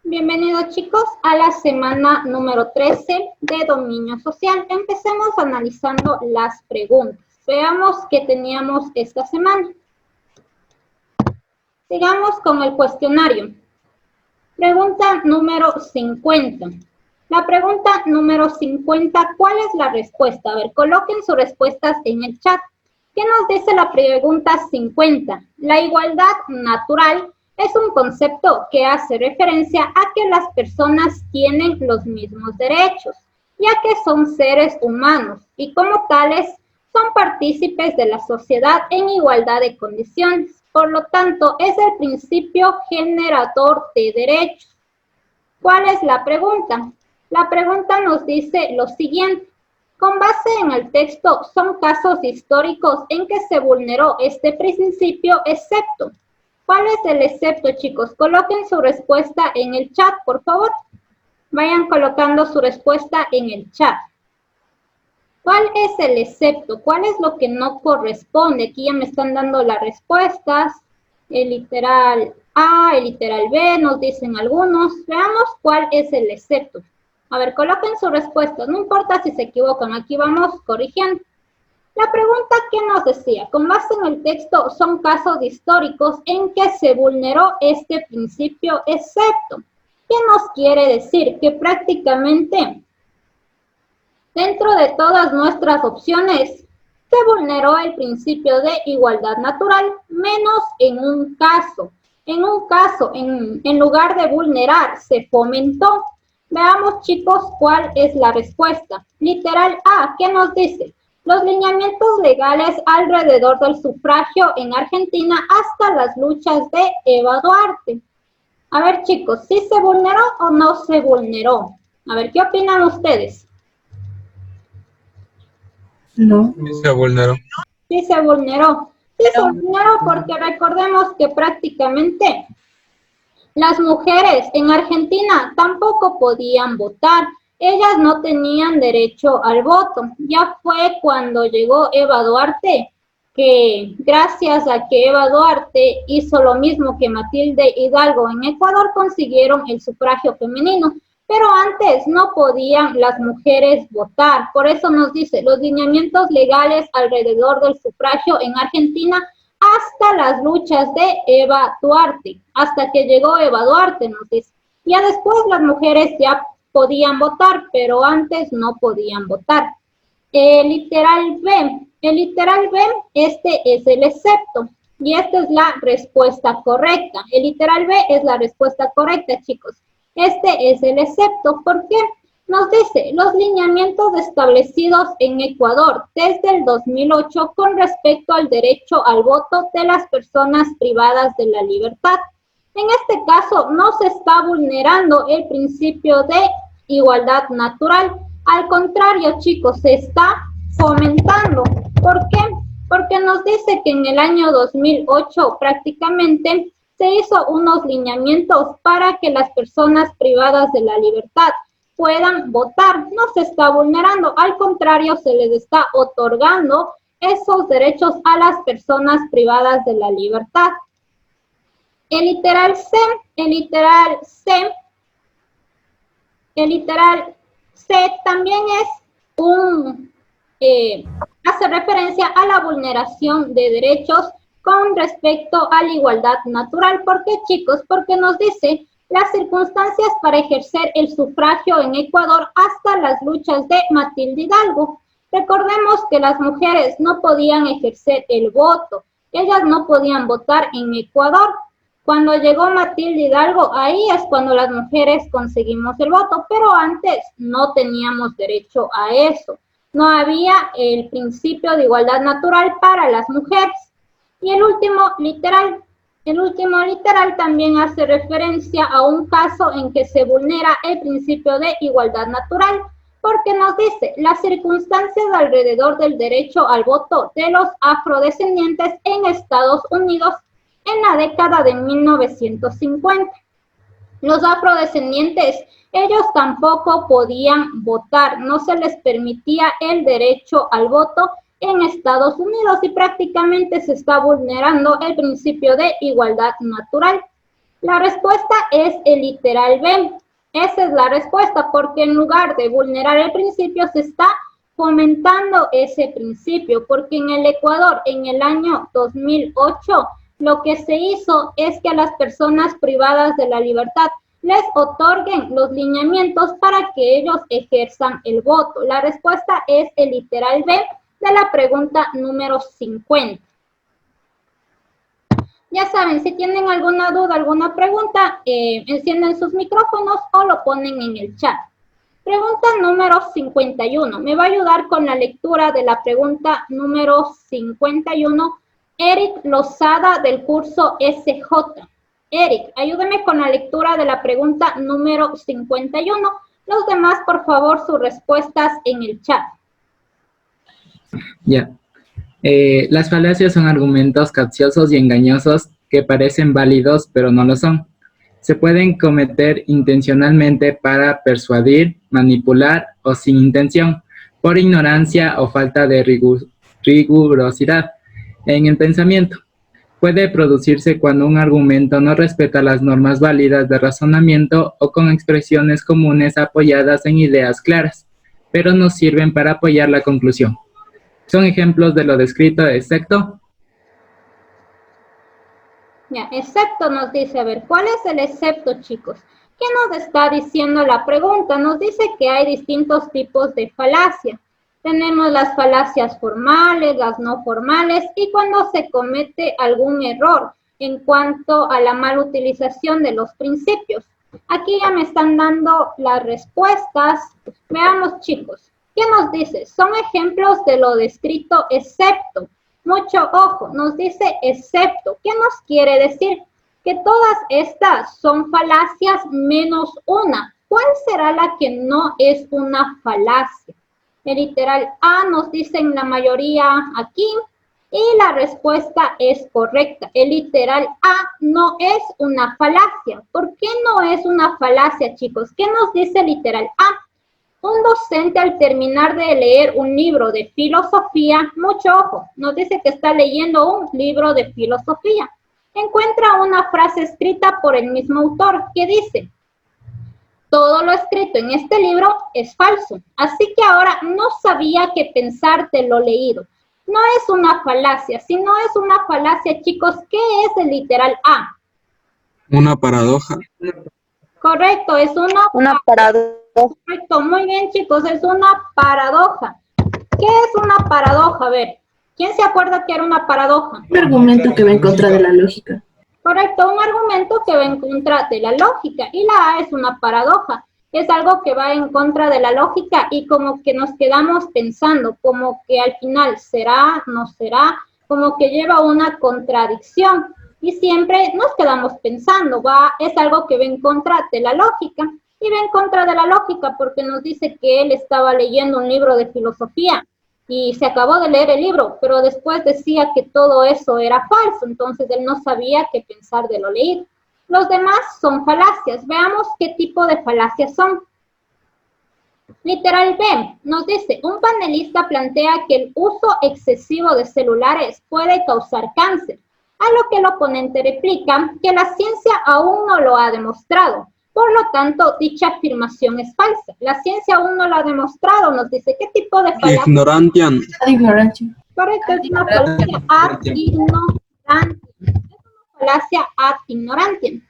Bienvenidos chicos a la semana número 13 de dominio social. Empecemos analizando las preguntas. Veamos qué teníamos esta semana. Sigamos con el cuestionario. Pregunta número 50. La pregunta número 50, ¿cuál es la respuesta? A ver, coloquen sus respuestas en el chat. ¿Qué nos dice la pregunta 50? La igualdad natural es un concepto que hace referencia a que las personas tienen los mismos derechos, ya que son seres humanos y como tales son partícipes de la sociedad en igualdad de condiciones. Por lo tanto, es el principio generador de derechos. ¿Cuál es la pregunta? La pregunta nos dice lo siguiente. Con base en el texto, son casos históricos en que se vulneró este principio, excepto. ¿Cuál es el excepto, chicos? Coloquen su respuesta en el chat, por favor. Vayan colocando su respuesta en el chat. ¿Cuál es el excepto? ¿Cuál es lo que no corresponde? Aquí ya me están dando las respuestas. El literal A, el literal B, nos dicen algunos. Veamos cuál es el excepto. A ver, coloquen su respuesta. No importa si se equivocan, aquí vamos corrigiendo. La pregunta que nos decía, con base en el texto, son casos históricos en que se vulneró este principio, excepto. ¿Qué nos quiere decir? Que prácticamente dentro de todas nuestras opciones se vulneró el principio de igualdad natural, menos en un caso. En un caso, en lugar de vulnerar, se fomentó. Veamos, chicos, cuál es la respuesta. Literal A, ¿qué nos dice? Los lineamientos legales alrededor del sufragio en Argentina hasta las luchas de Eva Duarte. A ver, chicos, ¿sí se vulneró o no se vulneró? A ver, ¿qué opinan ustedes? No. Sí se vulneró. Sí se vulneró. Sí se vulneró porque recordemos que prácticamente las mujeres en Argentina tampoco podían votar. Ellas no tenían derecho al voto. Ya fue cuando llegó Eva Duarte, que gracias a que Eva Duarte hizo lo mismo que Matilde Hidalgo en Ecuador, consiguieron el sufragio femenino. Pero antes no podían las mujeres votar. Por eso nos dice, los lineamientos legales alrededor del sufragio en Argentina hasta las luchas de Eva Duarte, hasta que llegó Eva Duarte, nos dice. Ya después las mujeres ya podían votar, pero antes no podían votar. El literal B, este es el excepto, y esta es la respuesta correcta. El literal B es la respuesta correcta, chicos. Este es el excepto, ¿por qué? Nos dice, los lineamientos establecidos en Ecuador desde el 2008 con respecto al derecho al voto de las personas privadas de la libertad. En este caso, no se está vulnerando el principio de igualdad natural. Al contrario, chicos, se está fomentando. ¿Por qué? Porque nos dice que en el año 2008 prácticamente se hizo unos lineamientos para que las personas privadas de la libertad puedan votar. No se está vulnerando, al contrario, se les está otorgando esos derechos a las personas privadas de la libertad. El literal C también es hace referencia a la vulneración de derechos con respecto a la igualdad natural. ¿Por qué, chicos? Porque nos dice las circunstancias para ejercer el sufragio en Ecuador hasta las luchas de Matilde Hidalgo. Recordemos que las mujeres no podían ejercer el voto, ellas no podían votar en Ecuador. Cuando llegó Matilde Hidalgo, ahí es cuando las mujeres conseguimos el voto, pero antes no teníamos derecho a eso. No había el principio de igualdad natural para las mujeres. Y el último literal también hace referencia a un caso en que se vulnera el principio de igualdad natural, porque nos dice las circunstancias alrededor del derecho al voto de los afrodescendientes en Estados Unidos en la década de 1950. Los afrodescendientes, ellos tampoco podían votar, no se les permitía el derecho al voto en Estados Unidos y prácticamente se está vulnerando el principio de igualdad natural. La respuesta es el literal B. Esa es la respuesta, porque en lugar de vulnerar el principio, se está fomentando ese principio, porque en el Ecuador, en el año 2008, lo que se hizo es que a las personas privadas de la libertad les otorguen los lineamientos para que ellos ejerzan el voto. La respuesta es el literal B de la pregunta número 50. Ya saben, si tienen alguna duda, alguna pregunta, encienden sus micrófonos o lo ponen en el chat. Pregunta número 51. Me va a ayudar con la lectura de la pregunta número 51, Eric Lozada, del curso SJ. Eric, ayúdame con la lectura de la pregunta número 51. Los demás, por favor, sus respuestas en el chat. Ya. Las falacias son argumentos capciosos y engañosos que parecen válidos, pero no lo son. Se pueden cometer intencionalmente para persuadir, manipular o sin intención, por ignorancia o falta de rigurosidad en el pensamiento. Puede producirse cuando un argumento no respeta las normas válidas de razonamiento o con expresiones comunes apoyadas en ideas claras, pero no sirven para apoyar la conclusión. Son ejemplos de lo descrito, excepto. Ya, excepto nos dice, a ver, ¿cuál es el excepto, chicos? ¿Qué nos está diciendo la pregunta? Nos dice que hay distintos tipos de falacia. Tenemos las falacias formales, las no formales, y cuando se comete algún error en cuanto a la mala utilización de los principios. Aquí ya me están dando las respuestas. Veamos, chicos. ¿Qué nos dice? Son ejemplos de lo descrito, excepto. Mucho ojo, nos dice excepto. ¿Qué nos quiere decir? Que todas estas son falacias menos una. ¿Cuál será la que no es una falacia? El literal A nos dicen la mayoría aquí y la respuesta es correcta. El literal A no es una falacia. ¿Por qué no es una falacia, chicos? ¿Qué nos dice el literal A? Un docente al terminar de leer un libro de filosofía, mucho ojo, nos dice que está leyendo un libro de filosofía, encuentra una frase escrita por el mismo autor que dice: todo lo escrito en este libro es falso, así que ahora no sabía qué pensar de lo leído. No es una falacia. Si no es una falacia, chicos, ¿qué es el literal A? Una paradoja. Correcto, es una paradoja. Correcto, muy bien, chicos, es una paradoja. ¿Qué es una paradoja? A ver, ¿quién se acuerda que era una paradoja? Un argumento que va en contra de la lógica. Correcto, un argumento que va en contra de la lógica. Y la A es una paradoja. Es algo que va en contra de la lógica y como que nos quedamos pensando, como que al final será, no será, como que lleva una contradicción. Y siempre nos quedamos pensando, es algo que va en contra de la lógica. Y va en contra de la lógica porque nos dice que él estaba leyendo un libro de filosofía y se acabó de leer el libro, pero después decía que todo eso era falso, entonces él no sabía qué pensar de lo leído. Los demás son falacias. Veamos qué tipo de falacias son. Literal B nos dice, un panelista plantea que el uso excesivo de celulares puede causar cáncer, a lo que el oponente replica que la ciencia aún no lo ha demostrado. Por lo tanto, dicha afirmación es falsa. La ciencia aún no lo ha demostrado, nos dice. ¿Qué tipo de falacia? Ignorantian. Correcto, es una falacia ad ignorantiam. Es una falacia ad ignorantiam.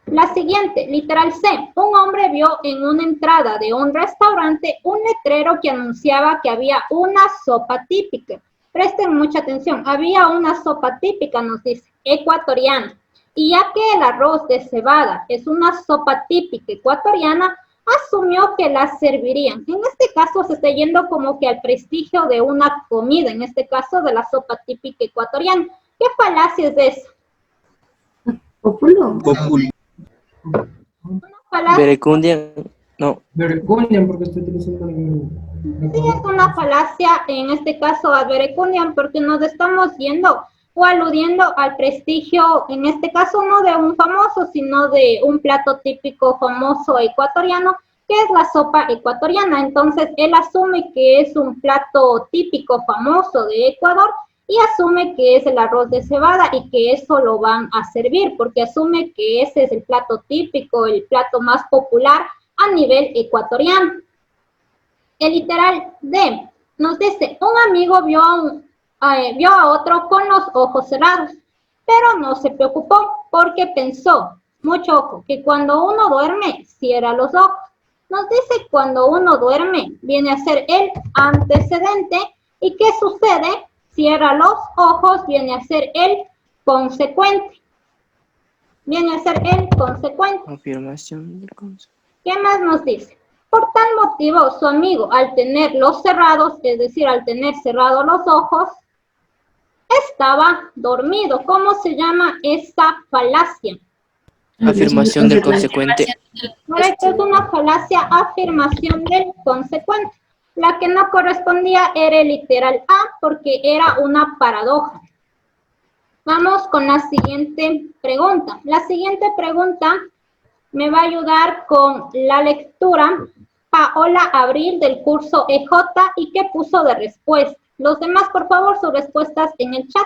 La siguiente, literal C. Un hombre vio en una entrada de un restaurante un letrero que anunciaba que había una sopa típica. Presten mucha atención. Había una sopa típica, nos dice, ecuatoriana. Y ya que el arroz de cebada es una sopa típica ecuatoriana, asumió que la servirían. En este caso se está yendo como que al prestigio de una comida, en este caso de la sopa típica ecuatoriana. ¿Qué falacia es esa? Populo. Una falacia. Verecundian, no. Verecundian, porque estoy utilizando el... Sí, es una falacia, en este caso a verecundian, porque nos estamos yendo o aludiendo al prestigio, en este caso no de un famoso, sino de un plato típico famoso ecuatoriano, que es la sopa ecuatoriana. Entonces, él asume que es un plato típico famoso de Ecuador y asume que es el arroz de cebada y que eso lo van a servir, porque asume que ese es el plato típico, el plato más popular a nivel ecuatoriano. El literal D nos dice, un amigo vio a otro con los ojos cerrados, pero no se preocupó porque pensó, mucho ojo, que cuando uno duerme, cierra los ojos. Nos dice cuando uno duerme, viene a ser el antecedente, y ¿qué sucede? Cierra los ojos, viene a ser el consecuente. Viene a ser el consecuente. Afirmación del consecuente. ¿Qué más nos dice? Por tal motivo, su amigo, al tenerlos cerrados, es decir, al tener cerrados los ojos, estaba dormido. ¿Cómo se llama esta falacia? Afirmación del consecuente. Correcto, es una falacia, afirmación del consecuente. La que no correspondía era el literal A, porque era una paradoja. Vamos con la siguiente pregunta. La siguiente pregunta me va a ayudar con la lectura Paola Abril del curso EJ y qué puso de respuesta. Los demás, por favor, sus respuestas en el chat.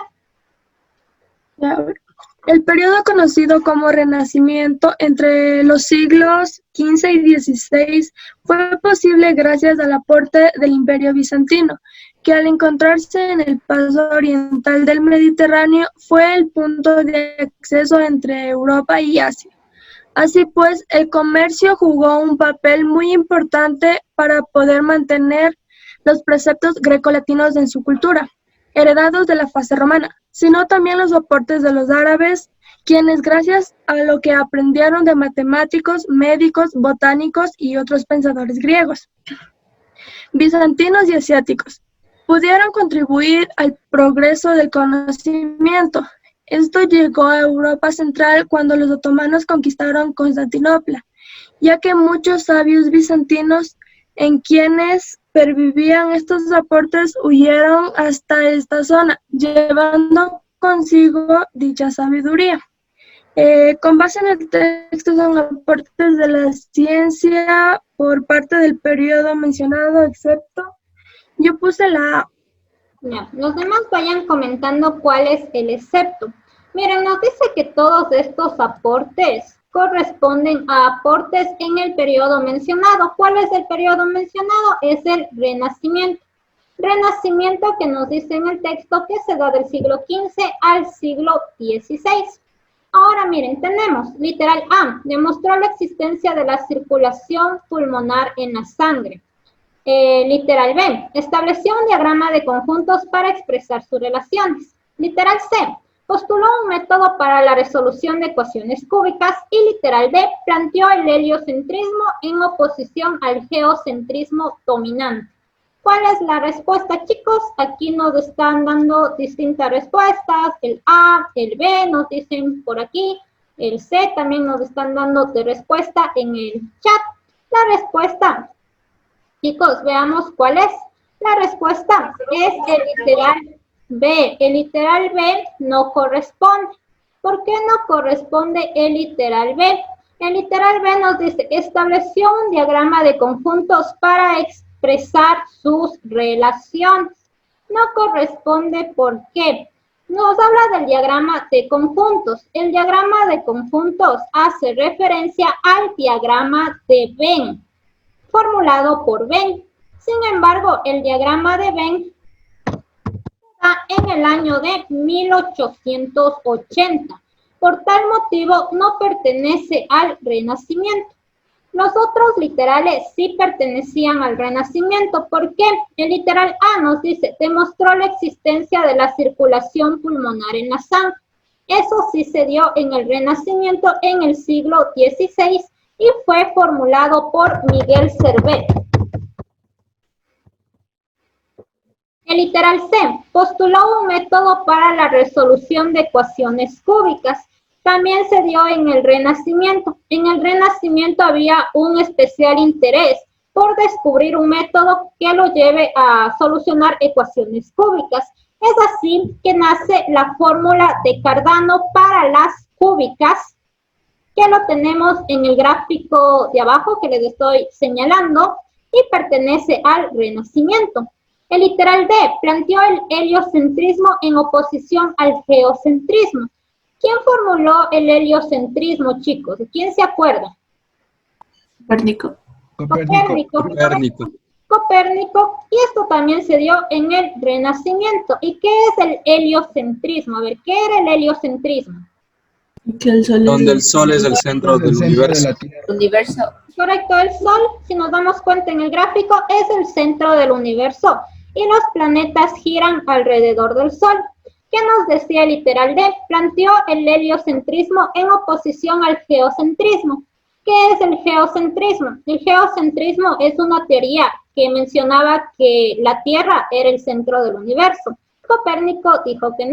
El periodo conocido como Renacimiento entre los siglos XV y XVI fue posible gracias al aporte del Imperio Bizantino, que al encontrarse en el paso oriental del Mediterráneo fue el punto de acceso entre Europa y Asia. Así pues, el comercio jugó un papel muy importante para poder mantener los preceptos grecolatinos en su cultura, heredados de la fase romana, sino también los aportes de los árabes, quienes gracias a lo que aprendieron de matemáticos, médicos, botánicos y otros pensadores griegos, bizantinos y asiáticos, pudieron contribuir al progreso del conocimiento. Esto llegó a Europa Central cuando los otomanos conquistaron Constantinopla, ya que muchos sabios bizantinos en quienes pervivían estos aportes huyeron hasta esta zona, llevando consigo dicha sabiduría. Con base en el texto son aportes de la ciencia por parte del periodo mencionado, excepto yo puse la A. Ya, los demás vayan comentando cuál es el excepto. Miren, nos dice que todos estos aportes corresponden a aportes en el periodo mencionado. ¿Cuál es el periodo mencionado? Es el Renacimiento. Renacimiento que nos dice en el texto que se da del siglo XV al siglo XVI. Ahora miren, tenemos literal A, demostró la existencia de la circulación pulmonar en la sangre. Literal B, estableció un diagrama de conjuntos para expresar sus relaciones. Literal C, postuló un método para la resolución de ecuaciones cúbicas. Y literal D, planteó el heliocentrismo en oposición al geocentrismo dominante. ¿Cuál es la respuesta, chicos? Aquí nos están dando distintas respuestas. El A, el B nos dicen por aquí. El C también nos están dando de respuesta en el chat. La respuesta, chicos, veamos cuál es. La respuesta es el literal B. El literal B no corresponde. ¿Por qué no corresponde el literal B? El literal B nos dice, estableció un diagrama de conjuntos para expresar sus relaciones. No corresponde, ¿por qué? Nos habla del diagrama de conjuntos. El diagrama de conjuntos hace referencia al diagrama de Venn, formulado por Venn. Sin embargo, el diagrama de Venn está en el año de 1880. Por tal motivo, no pertenece al Renacimiento. Los otros literales sí pertenecían al Renacimiento. ¿Por qué? El literal A nos dice, demostró la existencia de la circulación pulmonar en la sangre. Eso sí se dio en el Renacimiento en el siglo XVI y fue formulado por Miguel Servet. El literal C postuló un método para la resolución de ecuaciones cúbicas. También se dio en el Renacimiento. En el Renacimiento había un especial interés por descubrir un método que lo lleve a solucionar ecuaciones cúbicas. Es así que nace la fórmula de Cardano para las cúbicas, que lo tenemos en el gráfico de abajo que les estoy señalando y pertenece al Renacimiento. El literal D planteó el heliocentrismo en oposición al geocentrismo. ¿Quién formuló el heliocentrismo, chicos? ¿Quién se acuerda? Copérnico. Copérnico, y esto también se dio en el Renacimiento. ¿Y qué es el heliocentrismo? A ver, ¿qué era el heliocentrismo? Que el sol Donde el Sol es el centro del universo. universo. Correcto, el Sol, si nos damos cuenta en el gráfico, es el centro del universo y los planetas giran alrededor del Sol. ¿Qué nos decía el literal D? Planteó el heliocentrismo en oposición al geocentrismo. ¿Qué es el geocentrismo? El geocentrismo es una teoría que mencionaba que la Tierra era el centro del universo. Copérnico dijo que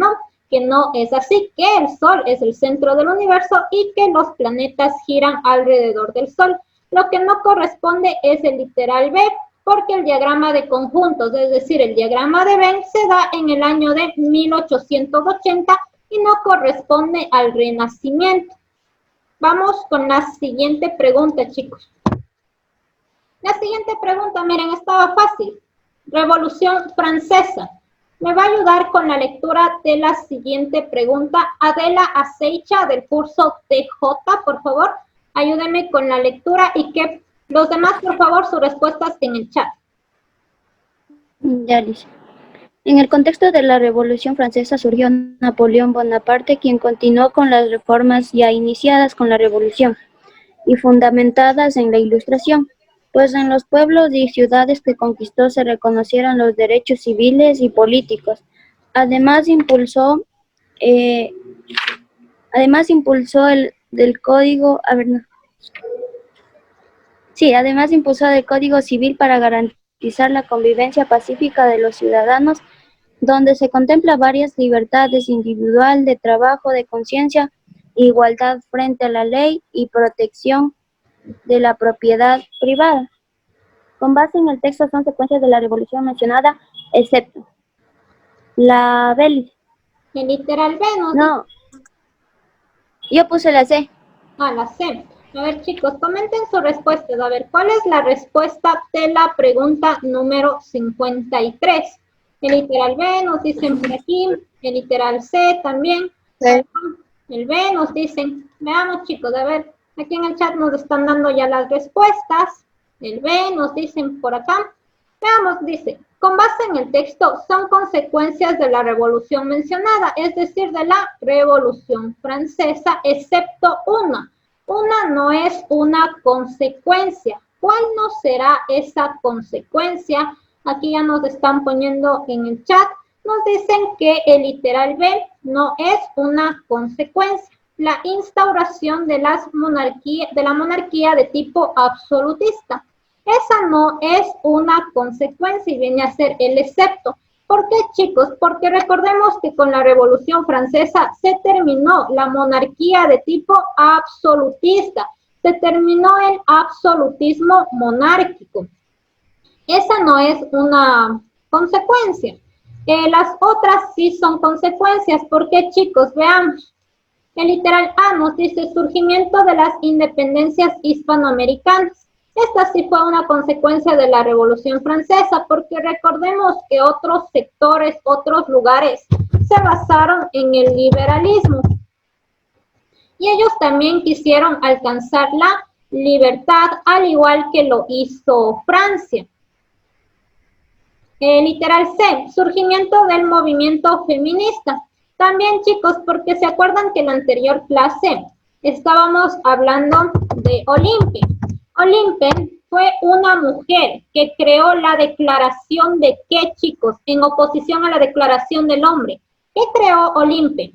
no es así, que el Sol es el centro del universo y que los planetas giran alrededor del Sol. Lo que no corresponde es el literal B, porque el diagrama de conjuntos, es decir, el diagrama de Venn, se da en el año de 1880 y no corresponde al Renacimiento. Vamos con la siguiente pregunta, chicos. La siguiente pregunta, miren, estaba fácil. Revolución Francesa. Me va a ayudar con la lectura de la siguiente pregunta Adela Aceicha del curso TJ, por favor. Ayúdenme con la lectura y que los demás, por favor, sus respuestas en el chat. Ya, Liz. En el contexto de la Revolución Francesa surgió Napoleón Bonaparte, quien continuó con las reformas ya iniciadas con la Revolución y fundamentadas en la Ilustración, pues en los pueblos y ciudades que conquistó se reconocieron los derechos civiles y políticos. Además impulsó el Código Civil para garantizar la convivencia pacífica de los ciudadanos, donde se contempla varias libertades individual, de trabajo, de conciencia, igualdad frente a la ley y protección de la propiedad privada. Con base en el texto son secuencias de la revolución mencionada, excepto la B. El literal B, ¿no? No, yo puse la C. Ah, la C. A ver, chicos, comenten sus respuestas. A ver, ¿cuál es la respuesta de la pregunta número 53? El literal B nos dicen por aquí, el literal C también. Sí. El B nos dicen, veamos chicos, a ver, aquí en el chat nos están dando ya las respuestas. El B nos dicen por acá. Veamos, dice, con base en el texto, son consecuencias de la revolución mencionada, es decir, de la Revolución Francesa, excepto una. Una no es una consecuencia. ¿Cuál no será esa consecuencia? Aquí ya nos están poniendo en el chat. Nos dicen que el literal B no es una consecuencia. La instauración de la monarquía de tipo absolutista. Esa no es una consecuencia y viene a ser el excepto. ¿Por qué, chicos? Porque recordemos que con la Revolución Francesa se terminó la monarquía de tipo absolutista. Se terminó el absolutismo monárquico. Esa no es una consecuencia. Las otras sí son consecuencias. ¿Por qué, chicos? Veamos. El literal A nos dice surgimiento de las independencias hispanoamericanas. Esta sí fue una consecuencia de la Revolución Francesa, porque recordemos que otros sectores, otros lugares, se basaron en el liberalismo. Y ellos también quisieron alcanzar la libertad, al igual que lo hizo Francia. Literal C, surgimiento del movimiento feminista. También, chicos, porque se acuerdan que en la anterior clase estábamos hablando de Olimpe. Olimpe fue una mujer que creó la declaración de ¿qué, chicos? En oposición a la declaración del hombre. ¿Qué creó Olimpe?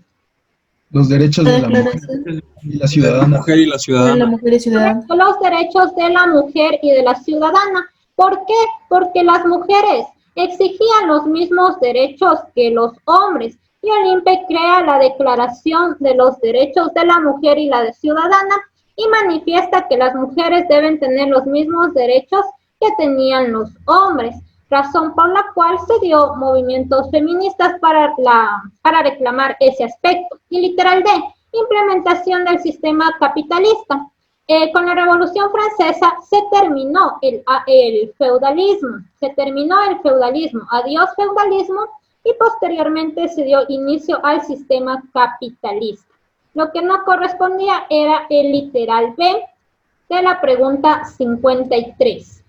Los derechos de la mujer y la ciudadana. La mujer y la ciudadana. La mujer y ciudadana. Los derechos de la mujer y de la ciudadana. ¿Por qué? Porque las mujeres exigían los mismos derechos que los hombres. Y Olimpe crea la Declaración de los Derechos de la Mujer y la Ciudadana y manifiesta que las mujeres deben tener los mismos derechos que tenían los hombres, razón por la cual se dio movimientos feministas para reclamar ese aspecto. Y literal D, implementación del sistema capitalista. con la Revolución Francesa se terminó el feudalismo, adiós feudalismo, y posteriormente se dio inicio al sistema capitalista. Lo que no correspondía era el literal B de la pregunta 53.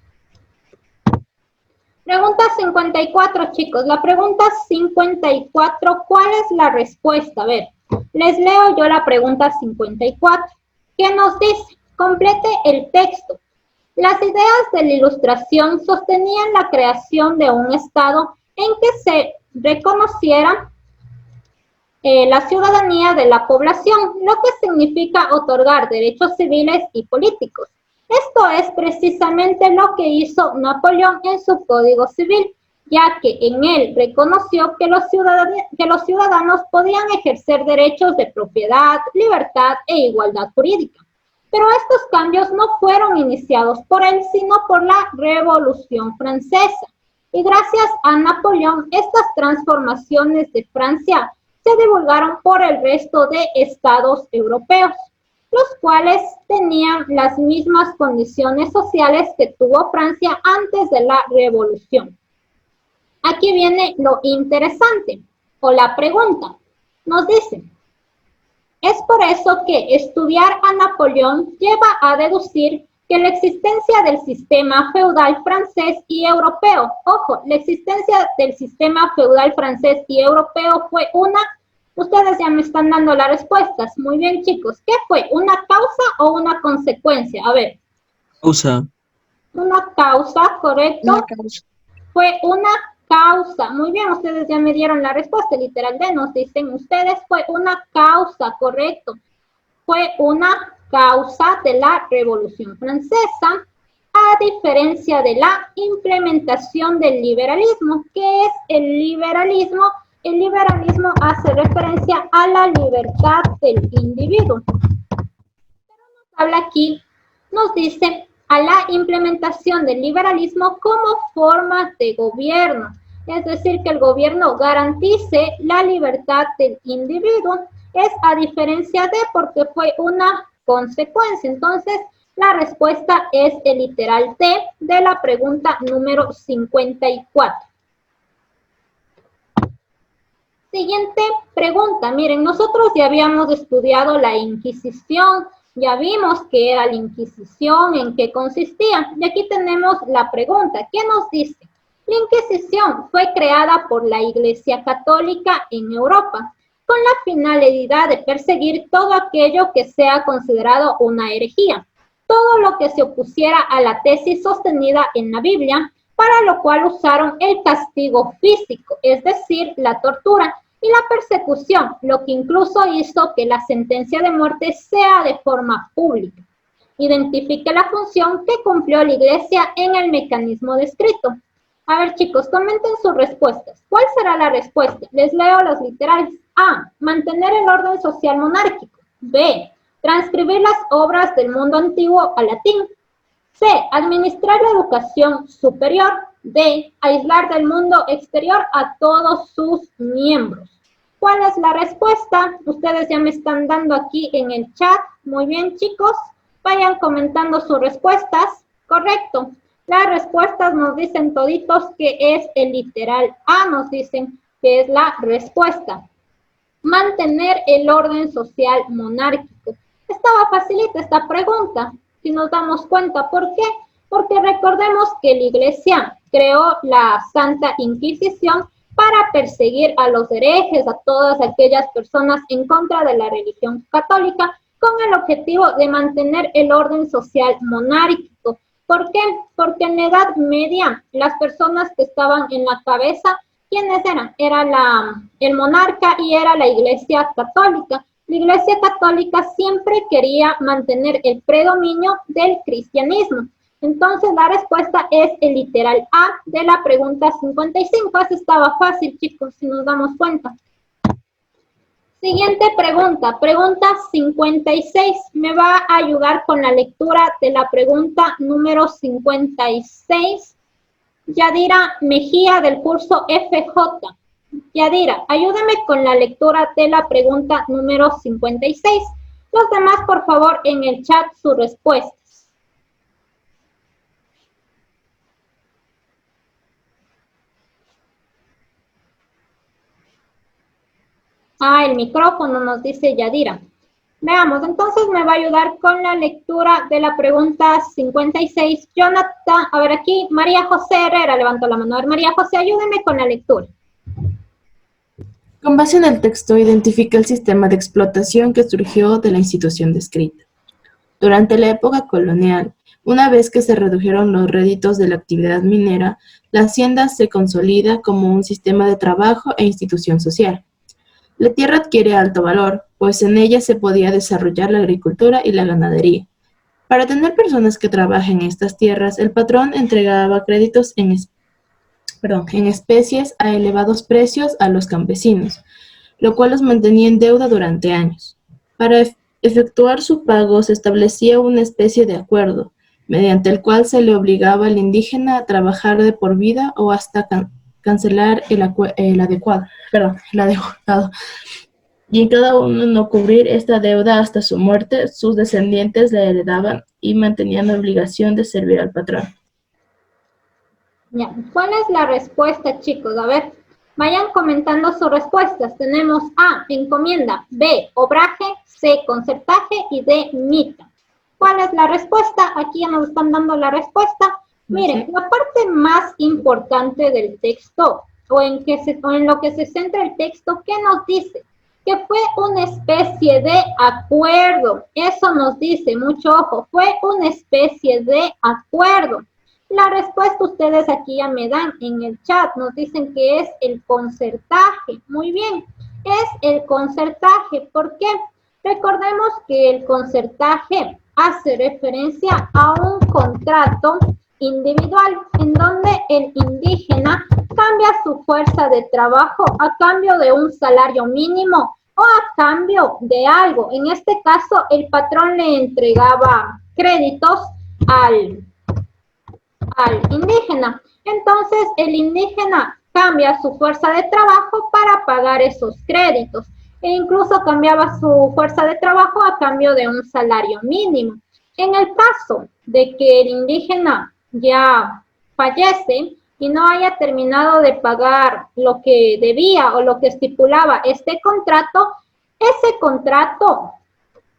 Pregunta 54, chicos. La pregunta 54, ¿cuál es la respuesta? A ver, les leo yo la pregunta 54. ¿Qué nos dice? Complete el texto. Las ideas de la Ilustración sostenían la creación de un Estado en que se reconociera la ciudadanía de la población, lo que significa otorgar derechos civiles y políticos. Esto es precisamente lo que hizo Napoleón en su Código Civil, ya que en él reconoció que los ciudadanos podían ejercer derechos de propiedad, libertad e igualdad jurídica. Pero estos cambios no fueron iniciados por él, sino por la Revolución Francesa. Y gracias a Napoleón, estas transformaciones de Francia se divulgaron por el resto de estados europeos, los cuales tenían las mismas condiciones sociales que tuvo Francia antes de la Revolución. Aquí viene lo interesante, o la pregunta. Nos dice, es por eso que estudiar a Napoleón lleva a deducir que la existencia del sistema feudal francés y europeo, ojo, la existencia del sistema feudal francés y europeo fue una, ustedes ya me están dando las respuestas, muy bien chicos, ¿qué fue? ¿Una causa o una consecuencia? A ver. Causa. Una causa, ¿correcto? Una causa. Fue una causa, muy bien, ustedes ya me dieron la respuesta, literal D, nos dicen ustedes, fue una causa, correcto. Fue una causa de la Revolución Francesa, a diferencia de la implementación del liberalismo. ¿Qué es el liberalismo? El liberalismo hace referencia a la libertad del individuo. Pero nos habla aquí, nos dice a la implementación del liberalismo como forma de gobierno. Es decir, que el gobierno garantice la libertad del individuo. Es a diferencia de porque fue una consecuencia. Entonces, la respuesta es el literal T de la pregunta número 54. Siguiente pregunta. Miren, nosotros ya habíamos estudiado la Inquisición, ya vimos qué era la Inquisición, en qué consistía. Y aquí tenemos la pregunta. ¿Qué nos dice? La Inquisición fue creada por la Iglesia Católica en Europa, con la finalidad de perseguir todo aquello que sea considerado una herejía, todo lo que se opusiera a la tesis sostenida en la Biblia, para lo cual usaron el castigo físico, es decir, la tortura y la persecución, lo que incluso hizo que la sentencia de muerte sea de forma pública. Identifique la función que cumplió la Iglesia en el mecanismo descrito. A ver, chicos, comenten sus respuestas. ¿Cuál será la respuesta? Les leo los literales. A. Mantener el orden social monárquico. B. Transcribir las obras del mundo antiguo al latín. C. Administrar la educación superior. D. Aislar del mundo exterior a todos sus miembros. ¿Cuál es la respuesta? Ustedes ya me están dando aquí en el chat. Muy bien, chicos. Vayan comentando sus respuestas. Correcto. Las respuestas nos dicen toditos que es el literal A, nos dicen que es la respuesta. Mantener el orden social monárquico. Estaba facilita esta pregunta, si nos damos cuenta. ¿Por qué? Porque recordemos que la Iglesia creó la Santa Inquisición para perseguir a los herejes, a todas aquellas personas en contra de la religión católica, con el objetivo de mantener el orden social monárquico. ¿Por qué? Porque en la Edad Media las personas que estaban en la cabeza, ¿quiénes eran? Era el monarca y era la Iglesia Católica. La Iglesia Católica siempre quería mantener el predominio del cristianismo. Entonces la respuesta es el literal A de la pregunta 55. Esa estaba fácil, chicos, si nos damos cuenta. Siguiente pregunta, pregunta 56. Me va a ayudar con la lectura de la pregunta número 56. Yadira Mejía del curso FJ. Yadira, ayúdame con la lectura de la pregunta número 56. Los demás, por favor, en el chat sus respuestas. Ah, el micrófono nos dice Yadira. Veamos, entonces me va a ayudar con la lectura de la pregunta 56. Jonathan, a ver aquí, María José Herrera levantó la mano. A ver, María José, ayúdeme con la lectura. Con base en el texto, identifica el sistema de explotación que surgió de la institución descrita. Durante la época colonial, una vez que se redujeron los réditos de la actividad minera, la hacienda se consolida como un sistema de trabajo e institución social. La tierra adquiere alto valor, pues en ella se podía desarrollar la agricultura y la ganadería. Para tener personas que trabajen en estas tierras, el patrón entregaba créditos en especies a elevados precios a los campesinos, lo cual los mantenía en deuda durante años. Para efectuar su pago se establecía una especie de acuerdo, mediante el cual se le obligaba al indígena a trabajar de por vida o hasta cancelar el adeudado, y en cada uno no cubrir esta deuda hasta su muerte, sus descendientes la heredaban y mantenían la obligación de servir al patrón. Ya. ¿Cuál es la respuesta, chicos? A ver, vayan comentando sus respuestas. Tenemos A, encomienda, B, obraje, C, concertaje y D, mita. ¿Cuál es la respuesta? Aquí ya nos están dando la respuesta. Miren, la parte más importante del texto, o en lo que se centra el texto, ¿qué nos dice? Que fue una especie de acuerdo. Eso nos dice, mucho ojo, fue una especie de acuerdo. La respuesta ustedes aquí ya me dan en el chat, nos dicen que es el concertaje. Muy bien, es el concertaje. ¿Por qué? Recordemos que el concertaje hace referencia a un contrato individual en donde el indígena cambia su fuerza de trabajo a cambio de un salario mínimo o a cambio de algo. En este caso, el patrón le entregaba créditos al indígena. Entonces, el indígena cambia su fuerza de trabajo para pagar esos créditos e incluso cambiaba su fuerza de trabajo a cambio de un salario mínimo. En el caso de que el indígena ya fallece y no haya terminado de pagar lo que debía o lo que estipulaba este contrato, ese contrato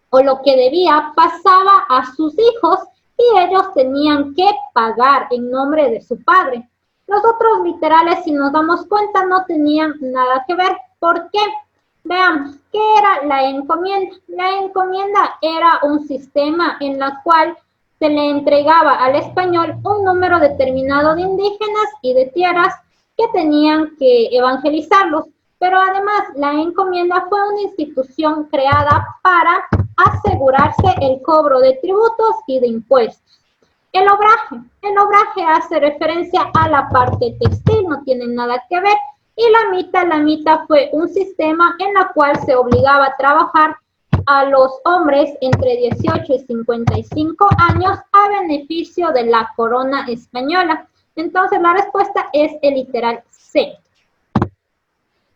o lo que debía pasaba a sus hijos y ellos tenían que pagar en nombre de su padre. Los otros literales, si nos damos cuenta, no tenían nada que ver. ¿Por qué? Veamos, ¿qué era la encomienda? La encomienda era un sistema en el cual se le entregaba al español un número determinado de indígenas y de tierras que tenían que evangelizarlos. Pero además, la encomienda fue una institución creada para asegurarse el cobro de tributos y de impuestos. El obraje hace referencia a la parte textil, no tiene nada que ver. Y la mita fue un sistema en el cual se obligaba a trabajar a los hombres entre 18 y 55 años a beneficio de la corona española. Entonces la respuesta es el literal C.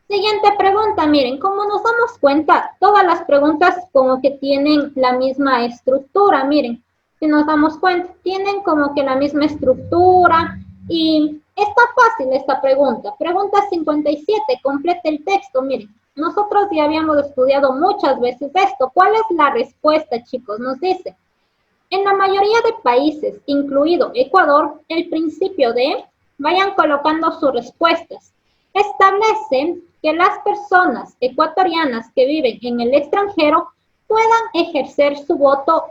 Siguiente pregunta, miren, como nos damos cuenta, todas las preguntas como que tienen la misma estructura, miren, si nos damos cuenta, tienen como que la misma estructura y está fácil esta pregunta. Pregunta 57, complete el texto, miren, nosotros ya habíamos estudiado muchas veces esto. ¿Cuál es la respuesta, chicos? Nos dice, en la mayoría de países, incluido Ecuador, el principio de, vayan colocando sus respuestas, establece que las personas ecuatorianas que viven en el extranjero puedan ejercer su voto,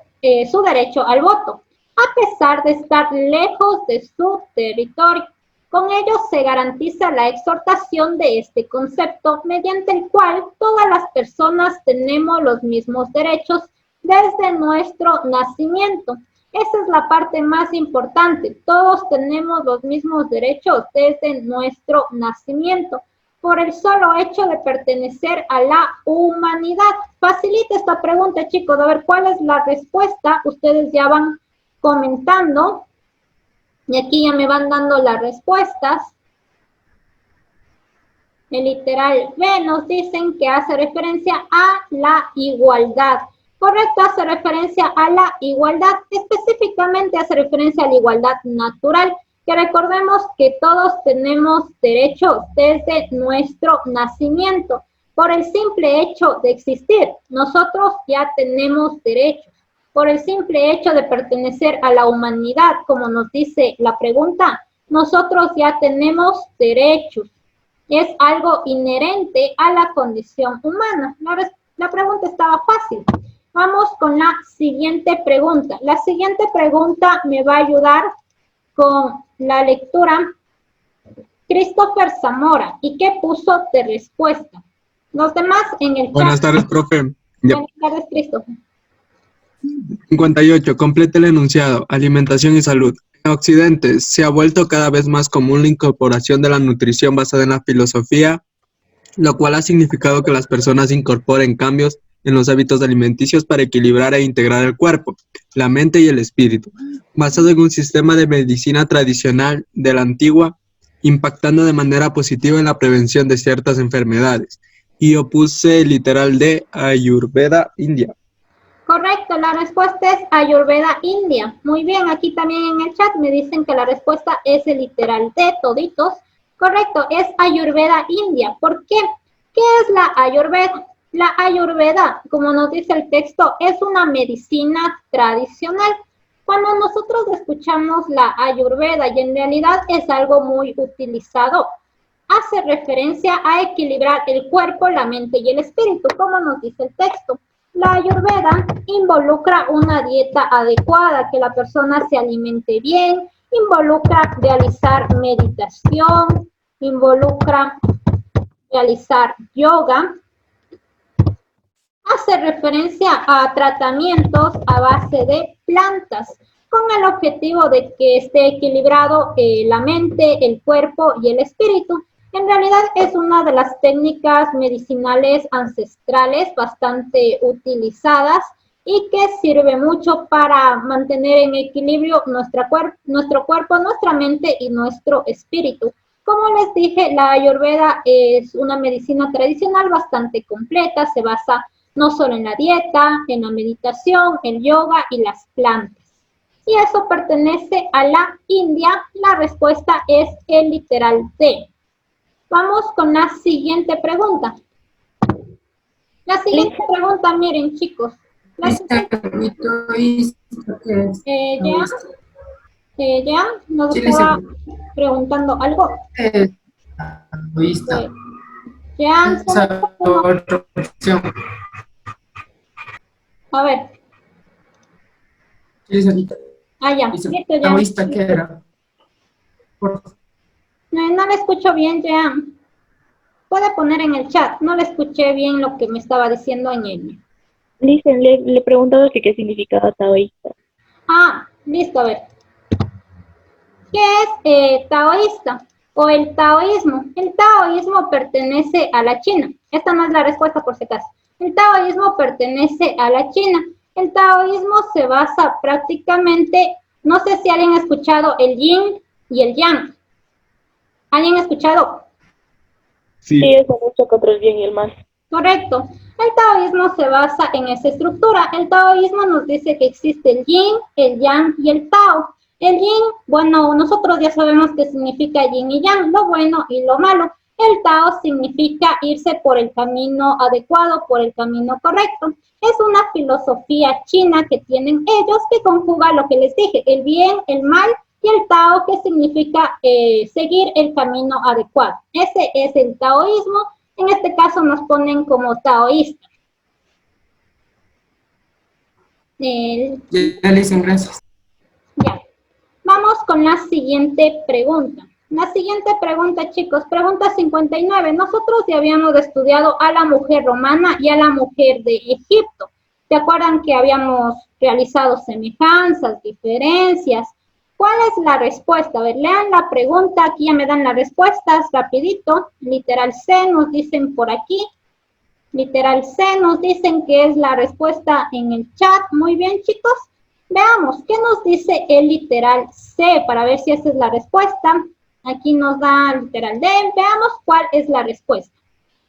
su derecho al voto, a pesar de estar lejos de su territorio. Con ello se garantiza la exhortación de este concepto, mediante el cual todas las personas tenemos los mismos derechos desde nuestro nacimiento. Esa es la parte más importante. Todos tenemos los mismos derechos desde nuestro nacimiento, por el solo hecho de pertenecer a la humanidad. Facilita esta pregunta, chicos. A ver, ¿cuál es la respuesta? Ustedes ya van comentando. Y aquí ya me van dando las respuestas. El literal B nos dicen que hace referencia a la igualdad. Correcto, hace referencia a la igualdad, específicamente hace referencia a la igualdad natural, que recordemos que todos tenemos derechos desde nuestro nacimiento. Por el simple hecho de existir, nosotros ya tenemos derechos. Por el simple hecho de pertenecer a la humanidad, como nos dice la pregunta, nosotros ya tenemos derechos. Es algo inherente a la condición humana. La pregunta estaba fácil. Vamos con la siguiente pregunta. La siguiente pregunta me va a ayudar con la lectura. Christopher Zamora. ¿Y qué puso de respuesta? Los demás en el chat. Buenas tardes, profe. Ya. Buenas tardes, Christopher. 58. Complete el enunciado. Alimentación y salud. En Occidente se ha vuelto cada vez más común la incorporación de la nutrición basada en la filosofía, lo cual ha significado que las personas incorporen cambios en los hábitos alimenticios para equilibrar e integrar el cuerpo, la mente y el espíritu, basado en un sistema de medicina tradicional de la antigua, impactando de manera positiva en la prevención de ciertas enfermedades. Y yo puse el literal de Ayurveda India. Correcto, la respuesta es Ayurveda India. Muy bien, aquí también en el chat me dicen que la respuesta es el literal de toditos. Correcto, es Ayurveda India. ¿Por qué? ¿Qué es la Ayurveda? La Ayurveda, como nos dice el texto, es una medicina tradicional. Cuando nosotros escuchamos la Ayurveda, y en realidad es algo muy utilizado, hace referencia a equilibrar el cuerpo, la mente y el espíritu, como nos dice el texto. La Ayurveda involucra una dieta adecuada, que la persona se alimente bien, involucra realizar meditación, involucra realizar yoga, hace referencia a tratamientos a base de plantas, con el objetivo de que esté equilibrado la mente, el cuerpo y el espíritu. En realidad es una de las técnicas medicinales ancestrales bastante utilizadas y que sirve mucho para mantener en equilibrio nuestro cuerpo, nuestra mente y nuestro espíritu. Como les dije, la Ayurveda es una medicina tradicional bastante completa, se basa no solo en la dieta, en la meditación, el yoga y las plantas. Y eso pertenece a la India. La respuesta es el literal D. Vamos con la siguiente pregunta. La siguiente pregunta, miren chicos. Ya, nos estaba preguntando algo. Ya, a ver. Ya. Listo, ya. ¿Qué era? No le escucho bien, ya. Puede poner en el chat. No le escuché bien lo que me estaba diciendo en él. Listen, le preguntaba que qué significaba taoísta. Listo, a ver. ¿Qué es taoísta o el taoísmo? El taoísmo pertenece a la China. Esta no es la respuesta por si acaso. El taoísmo pertenece a la China. El taoísmo se basa prácticamente, no sé si alguien ha escuchado el yin y el yang. ¿Alguien ha escuchado? Sí, es mucho contra el bien y el mal. Correcto. El taoísmo se basa en esa estructura. El taoísmo nos dice que existe el yin, el yang y el tao. El yin, bueno, nosotros ya sabemos qué significa yin y yang, lo bueno y lo malo. El tao significa irse por el camino adecuado, por el camino correcto. Es una filosofía china que tienen ellos que conjuga lo que les dije, el bien, el mal y el tao, que significa seguir el camino adecuado. Ese es el taoísmo. En este caso nos ponen como taoísta. Ya le dicen gracias. Ya. Vamos con la siguiente pregunta. La siguiente pregunta, chicos, pregunta 59. Nosotros ya habíamos estudiado a la mujer romana y a la mujer de Egipto. ¿Se acuerdan que habíamos realizado semejanzas, diferencias? ¿Cuál es la respuesta? A ver, lean la pregunta, aquí ya me dan las respuestas rapidito. Literal C nos dicen por aquí. Literal C nos dicen que es la respuesta en el chat. Muy bien, chicos. Veamos, ¿qué nos dice el literal C? Para ver si esa es la respuesta. Aquí nos da literal D. Veamos cuál es la respuesta.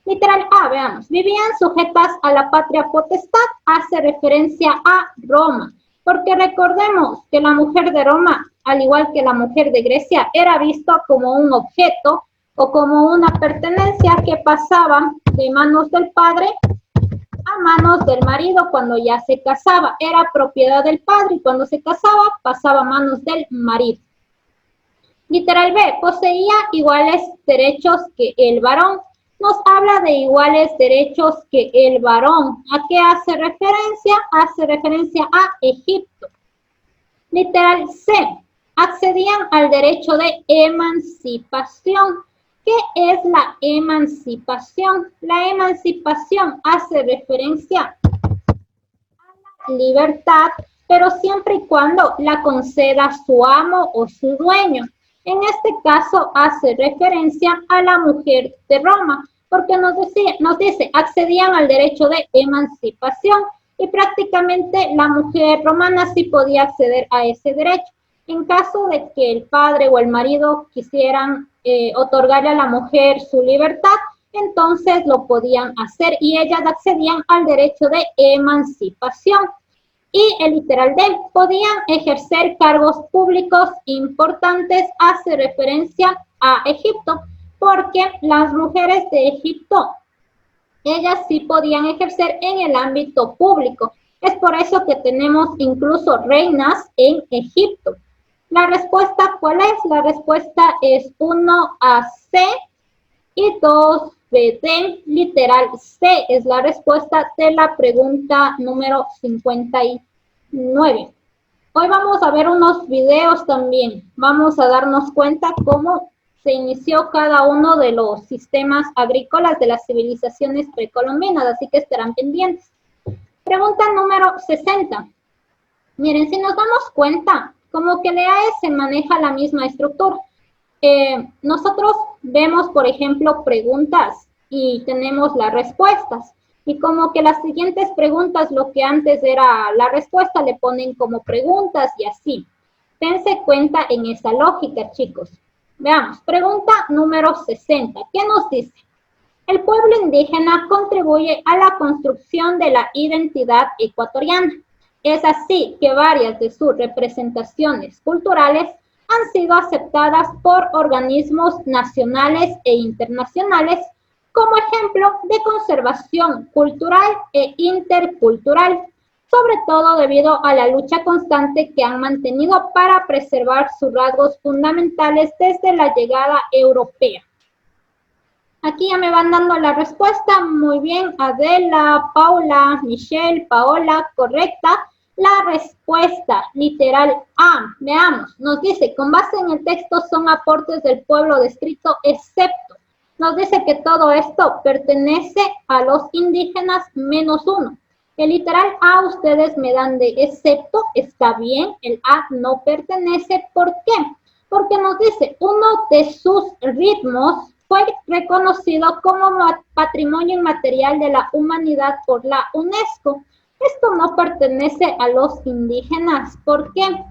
Literal A, veamos. Vivían sujetas a la patria potestad, hace referencia a Roma. Porque recordemos que la mujer de Roma, al igual que la mujer de Grecia, era visto como un objeto o como una pertenencia que pasaba de manos del padre a manos del marido cuando ya se casaba. Era propiedad del padre y cuando se casaba pasaba a manos del marido. Literal B, poseía iguales derechos que el varón. Nos habla de iguales derechos que el varón. ¿A qué hace referencia? Hace referencia a Egipto. Literal C, accedían al derecho de emancipación. ¿Qué es la emancipación? La emancipación hace referencia a la libertad, pero siempre y cuando la conceda su amo o su dueño. En este caso hace referencia a la mujer de Roma, porque nos dice, accedían al derecho de emancipación y prácticamente la mujer romana sí podía acceder a ese derecho. En caso de que el padre o el marido quisieran otorgarle a la mujer su libertad, entonces lo podían hacer y ellas accedían al derecho de emancipación. Y el literal D, podían ejercer cargos públicos importantes, hace referencia a Egipto, porque las mujeres de Egipto, ellas sí podían ejercer en el ámbito público. Es por eso que tenemos incluso reinas en Egipto. La respuesta, ¿cuál es? La respuesta es 1AC y 2BD. Literal C es la respuesta de la pregunta número 59. Hoy vamos a ver unos videos también. Vamos a darnos cuenta cómo se inició cada uno de los sistemas agrícolas de las civilizaciones precolombinas, así que estarán pendientes. Pregunta número 60. Miren, si nos damos cuenta, como que el EAS maneja la misma estructura. Nosotros vemos, por ejemplo, preguntas y tenemos las respuestas. Y como que las siguientes preguntas, lo que antes era la respuesta, le ponen como preguntas y así. Dense cuenta en esa lógica, chicos. Veamos, pregunta número 60. ¿Qué nos dice? El pueblo indígena contribuye a la construcción de la identidad ecuatoriana. Es así que varias de sus representaciones culturales han sido aceptadas por organismos nacionales e internacionales como ejemplo de conservación cultural e intercultural, sobre todo debido a la lucha constante que han mantenido para preservar sus rasgos fundamentales desde la llegada europea. Aquí ya me van dando la respuesta. Muy bien, Adela, Paula, Michelle, Paola, correcta. La respuesta literal A, veamos, nos dice, con base en el texto son aportes del pueblo descrito, excepto, nos dice que todo esto pertenece a los indígenas -1. El literal A ustedes me dan de excepto, está bien, el A no pertenece, ¿por qué? Porque nos dice, uno de sus ritmos fue reconocido como patrimonio inmaterial de la humanidad por la UNESCO. Esto no pertenece a los indígenas. ¿Por qué?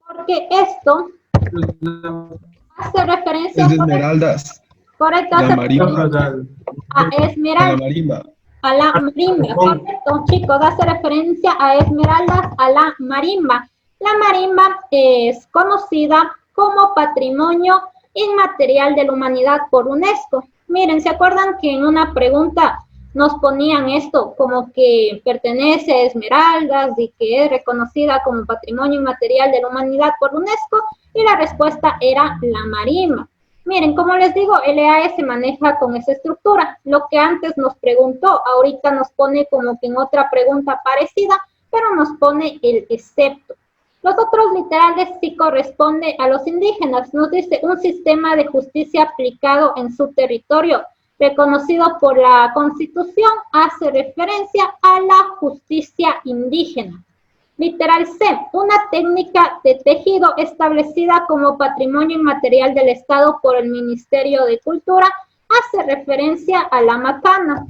Porque esto hace referencia Es de esmeraldas. Correcto, La hace marimba. a esmeralda. A la marimba. A la marimba, correcto, chicos, hace referencia a esmeraldas, a la marimba. La marimba es conocida como patrimonio inmaterial de la humanidad por UNESCO. Miren, ¿se acuerdan que en una pregunta nos ponían esto como que pertenece a esmeraldas y que es reconocida como patrimonio inmaterial de la humanidad por UNESCO? Y la respuesta era la marimba. Miren, como les digo, el EAS se maneja con esa estructura. Lo que antes nos preguntó, ahorita nos pone como que en otra pregunta parecida, pero nos pone el excepto. Los otros literales sí corresponde a los indígenas. Nos dice un sistema de justicia aplicado en su territorio, reconocido por la Constitución, hace referencia a la justicia indígena. Literal C, una técnica de tejido establecida como patrimonio inmaterial del Estado por el Ministerio de Cultura, hace referencia a la macana.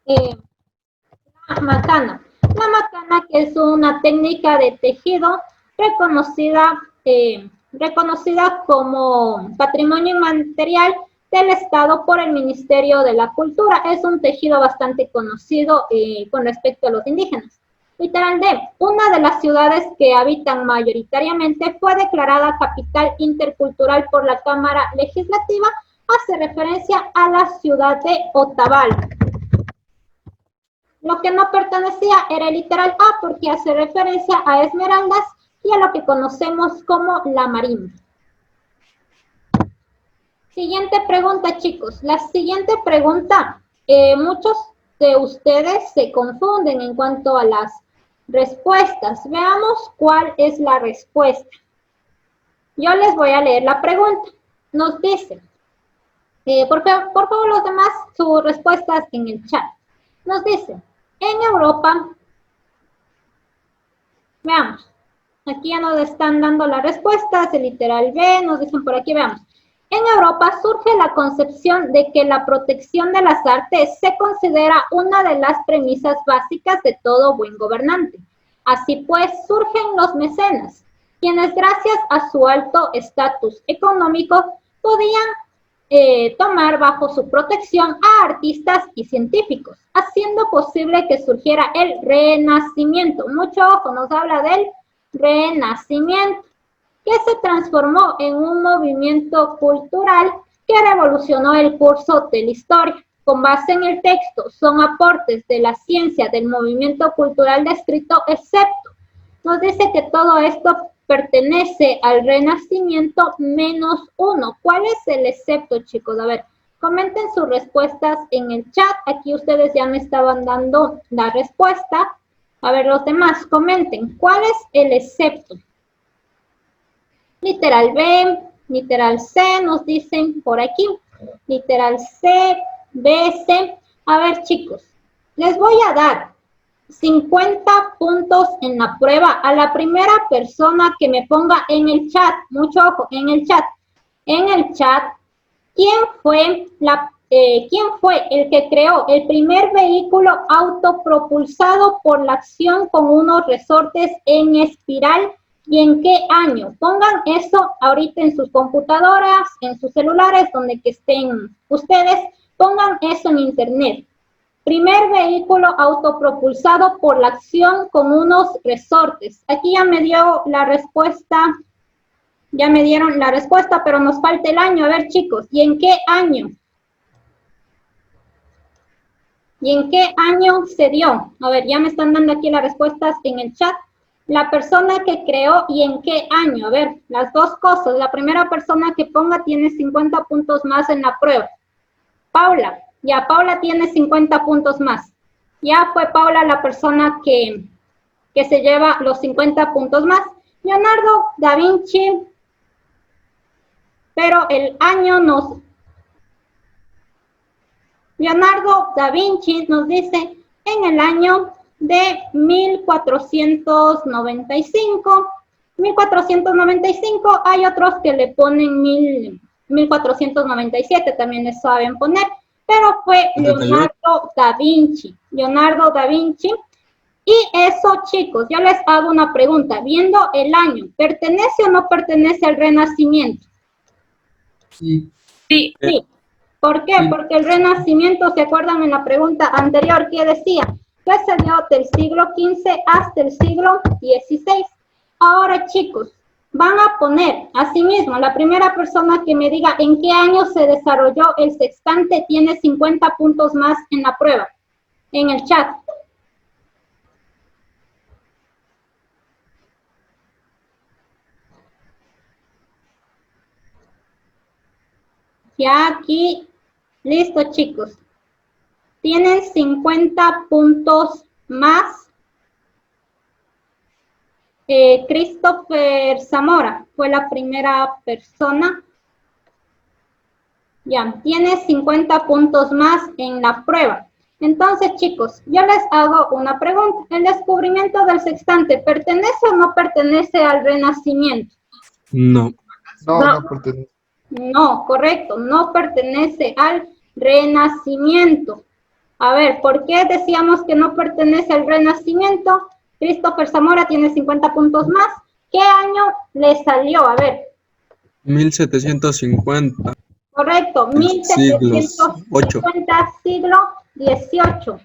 La macana, que es una técnica de tejido reconocida como patrimonio inmaterial del Estado por el Ministerio de la Cultura. Es un tejido bastante conocido con respecto a los indígenas. Literal D. Una de las ciudades que habitan mayoritariamente fue declarada capital intercultural por la Cámara Legislativa. Hace referencia a la ciudad de Otavalo. Lo que no pertenecía era el literal A porque hace referencia a Esmeraldas y a lo que conocemos como la marimba. Siguiente pregunta, chicos. La siguiente pregunta, muchos de ustedes se confunden en cuanto a las respuestas. Veamos cuál es la respuesta. Yo les voy a leer la pregunta. Nos dice, por favor los demás, sus respuestas en el chat. Nos dice, en Europa, veamos, aquí ya nos están dando las respuestas, el literal B, nos dicen por aquí, veamos. En Europa surge la concepción de que la protección de las artes se considera una de las premisas básicas de todo buen gobernante. Así pues, surgen los mecenas, quienes gracias a su alto estatus económico podían tomar bajo su protección a artistas y científicos, haciendo posible que surgiera el Renacimiento. Mucho ojo, nos habla del Renacimiento, que se transformó en un movimiento cultural que revolucionó el curso de la historia. Con base en el texto, son aportes de la ciencia del movimiento cultural descrito, excepto, nos dice que todo esto pertenece al Renacimiento menos uno. ¿Cuál es el excepto, chicos? A ver, comenten sus respuestas en el chat. Aquí ustedes ya me estaban dando la respuesta. A ver, los demás, comenten. ¿Cuál es el excepto? Literal B, literal C, nos dicen por aquí. Literal C, B, C. A ver, chicos, les voy a dar 50 puntos en la prueba a la primera persona que me ponga en el chat. Mucho ojo, en el chat. En el chat, ¿quién fue el que creó el primer vehículo autopropulsado por la acción con unos resortes en espiral? ¿Y en qué año? Pongan eso ahorita en sus computadoras, en sus celulares, donde que estén ustedes. Pongan eso en internet. Primer vehículo autopropulsado por la acción con unos resortes. Aquí ya me dio la respuesta. Ya me dieron la respuesta, pero nos falta el año. A ver, chicos, ¿y en qué año? ¿Y en qué año se dio? A ver, ya me están dando aquí las respuestas en el chat. La persona que creó y en qué año. A ver, las dos cosas. La primera persona que ponga tiene 50 puntos más en la prueba. Paula. Ya, Paula tiene 50 puntos más. Ya fue Paula la persona que se lleva los 50 puntos más. Leonardo da Vinci. Pero el año nos... Leonardo da Vinci nos dice en el año de 1495. 1495, hay otros que le ponen 1497, también le saben poner, pero fue Leonardo da Vinci. Leonardo da Vinci. Y eso, chicos, yo les hago una pregunta. Viendo el año, ¿pertenece o no pertenece al Renacimiento? Sí. Sí. Sí. ¿Por qué? Porque el Renacimiento, ¿se acuerdan en la pregunta anterior que decía? Que se dio del siglo XV hasta el siglo XVI. Ahora, chicos, van a poner, asimismo, la primera persona que me diga en qué año se desarrolló el sextante tiene 50 puntos más en la prueba, en el chat. Ya aquí, listo, chicos. Tienen 50 puntos más. Christopher Zamora fue la primera persona. Ya, tiene 50 puntos más en la prueba. Entonces, chicos, yo les hago una pregunta. ¿El descubrimiento del sextante pertenece o no pertenece al Renacimiento? No. No pertenece. No, correcto, no pertenece al Renacimiento. A ver, ¿por qué decíamos que no pertenece al Renacimiento? Christopher Zamora tiene 50 puntos más. ¿Qué año le salió? A ver. 1750. Correcto, 1750, siglo XVIII.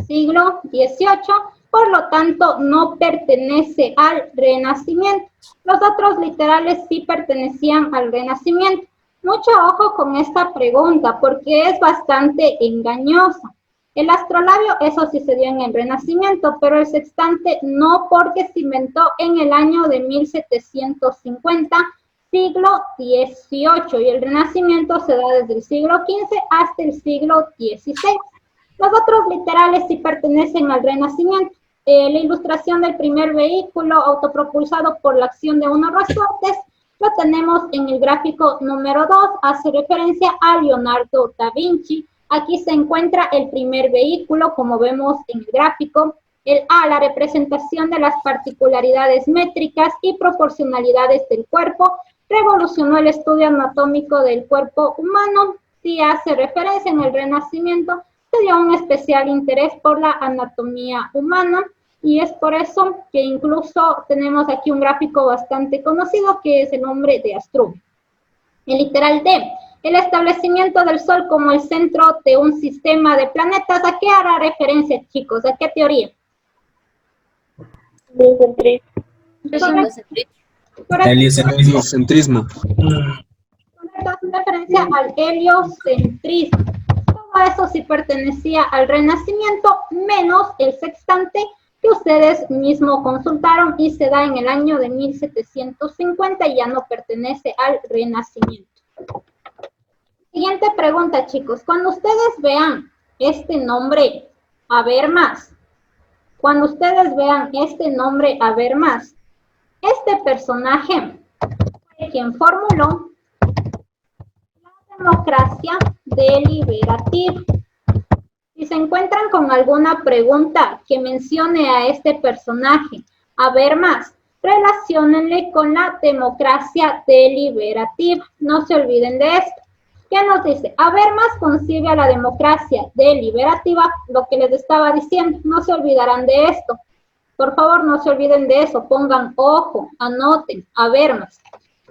Siglo XVIII, por lo tanto, no pertenece al Renacimiento. Los otros literales sí pertenecían al Renacimiento. Mucho ojo con esta pregunta, porque es bastante engañosa. El astrolabio, eso sí se dio en el Renacimiento, pero el sextante no, porque se inventó en el año de 1750, siglo XVIII, y el Renacimiento se da desde el siglo XV hasta el siglo XVI. Los otros literales sí pertenecen al Renacimiento. La ilustración del primer vehículo autopropulsado por la acción de unos resortes lo tenemos en el gráfico número 2, hace referencia a Leonardo da Vinci. Aquí se encuentra el primer vehículo, como vemos en el gráfico. El A, la representación de las particularidades métricas y proporcionalidades del cuerpo, revolucionó el estudio anatómico del cuerpo humano. Sí hace referencia en el Renacimiento, se dio un especial interés por la anatomía humana, y es por eso que incluso tenemos aquí un gráfico bastante conocido, que es el nombre de Struve. El literal D, el establecimiento del Sol como el centro de un sistema de planetas. ¿A qué hará referencia, chicos? ¿A qué teoría? Heliocentrismo. Correcto, hace referencia al heliocentrismo. Todo eso sí pertenecía al Renacimiento, menos el sextante, que ustedes mismos consultaron y se da en el año de 1750 y ya no pertenece al Renacimiento. Siguiente pregunta, chicos. Cuando ustedes vean este nombre, Habermas, cuando ustedes vean este nombre, Habermas, este personaje fue quien formuló la democracia deliberativa. Si se encuentran con alguna pregunta que mencione a este personaje, Habermas, relaciónenle con la democracia deliberativa. No se olviden de esto. ¿Qué nos dice? Habermas concibe a la democracia deliberativa, lo que les estaba diciendo. No se olvidarán de esto. Por favor, no se olviden de eso. Pongan ojo, anoten. Habermas.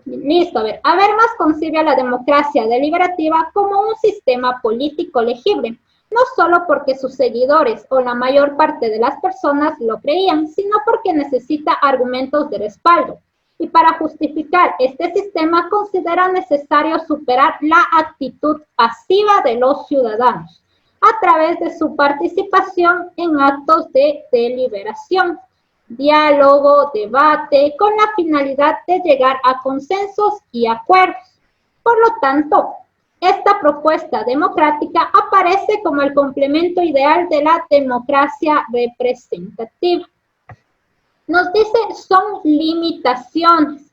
Listo, a ver. Habermas concibe a la democracia deliberativa como un sistema político legible, no solo porque sus seguidores o la mayor parte de las personas lo creían, sino porque necesita argumentos de respaldo. Y para justificar este sistema considera necesario superar la actitud pasiva de los ciudadanos a través de su participación en actos de deliberación, diálogo, debate, con la finalidad de llegar a consensos y acuerdos. Por lo tanto, esta propuesta democrática aparece como el complemento ideal de la democracia representativa. Nos dice, son limitaciones.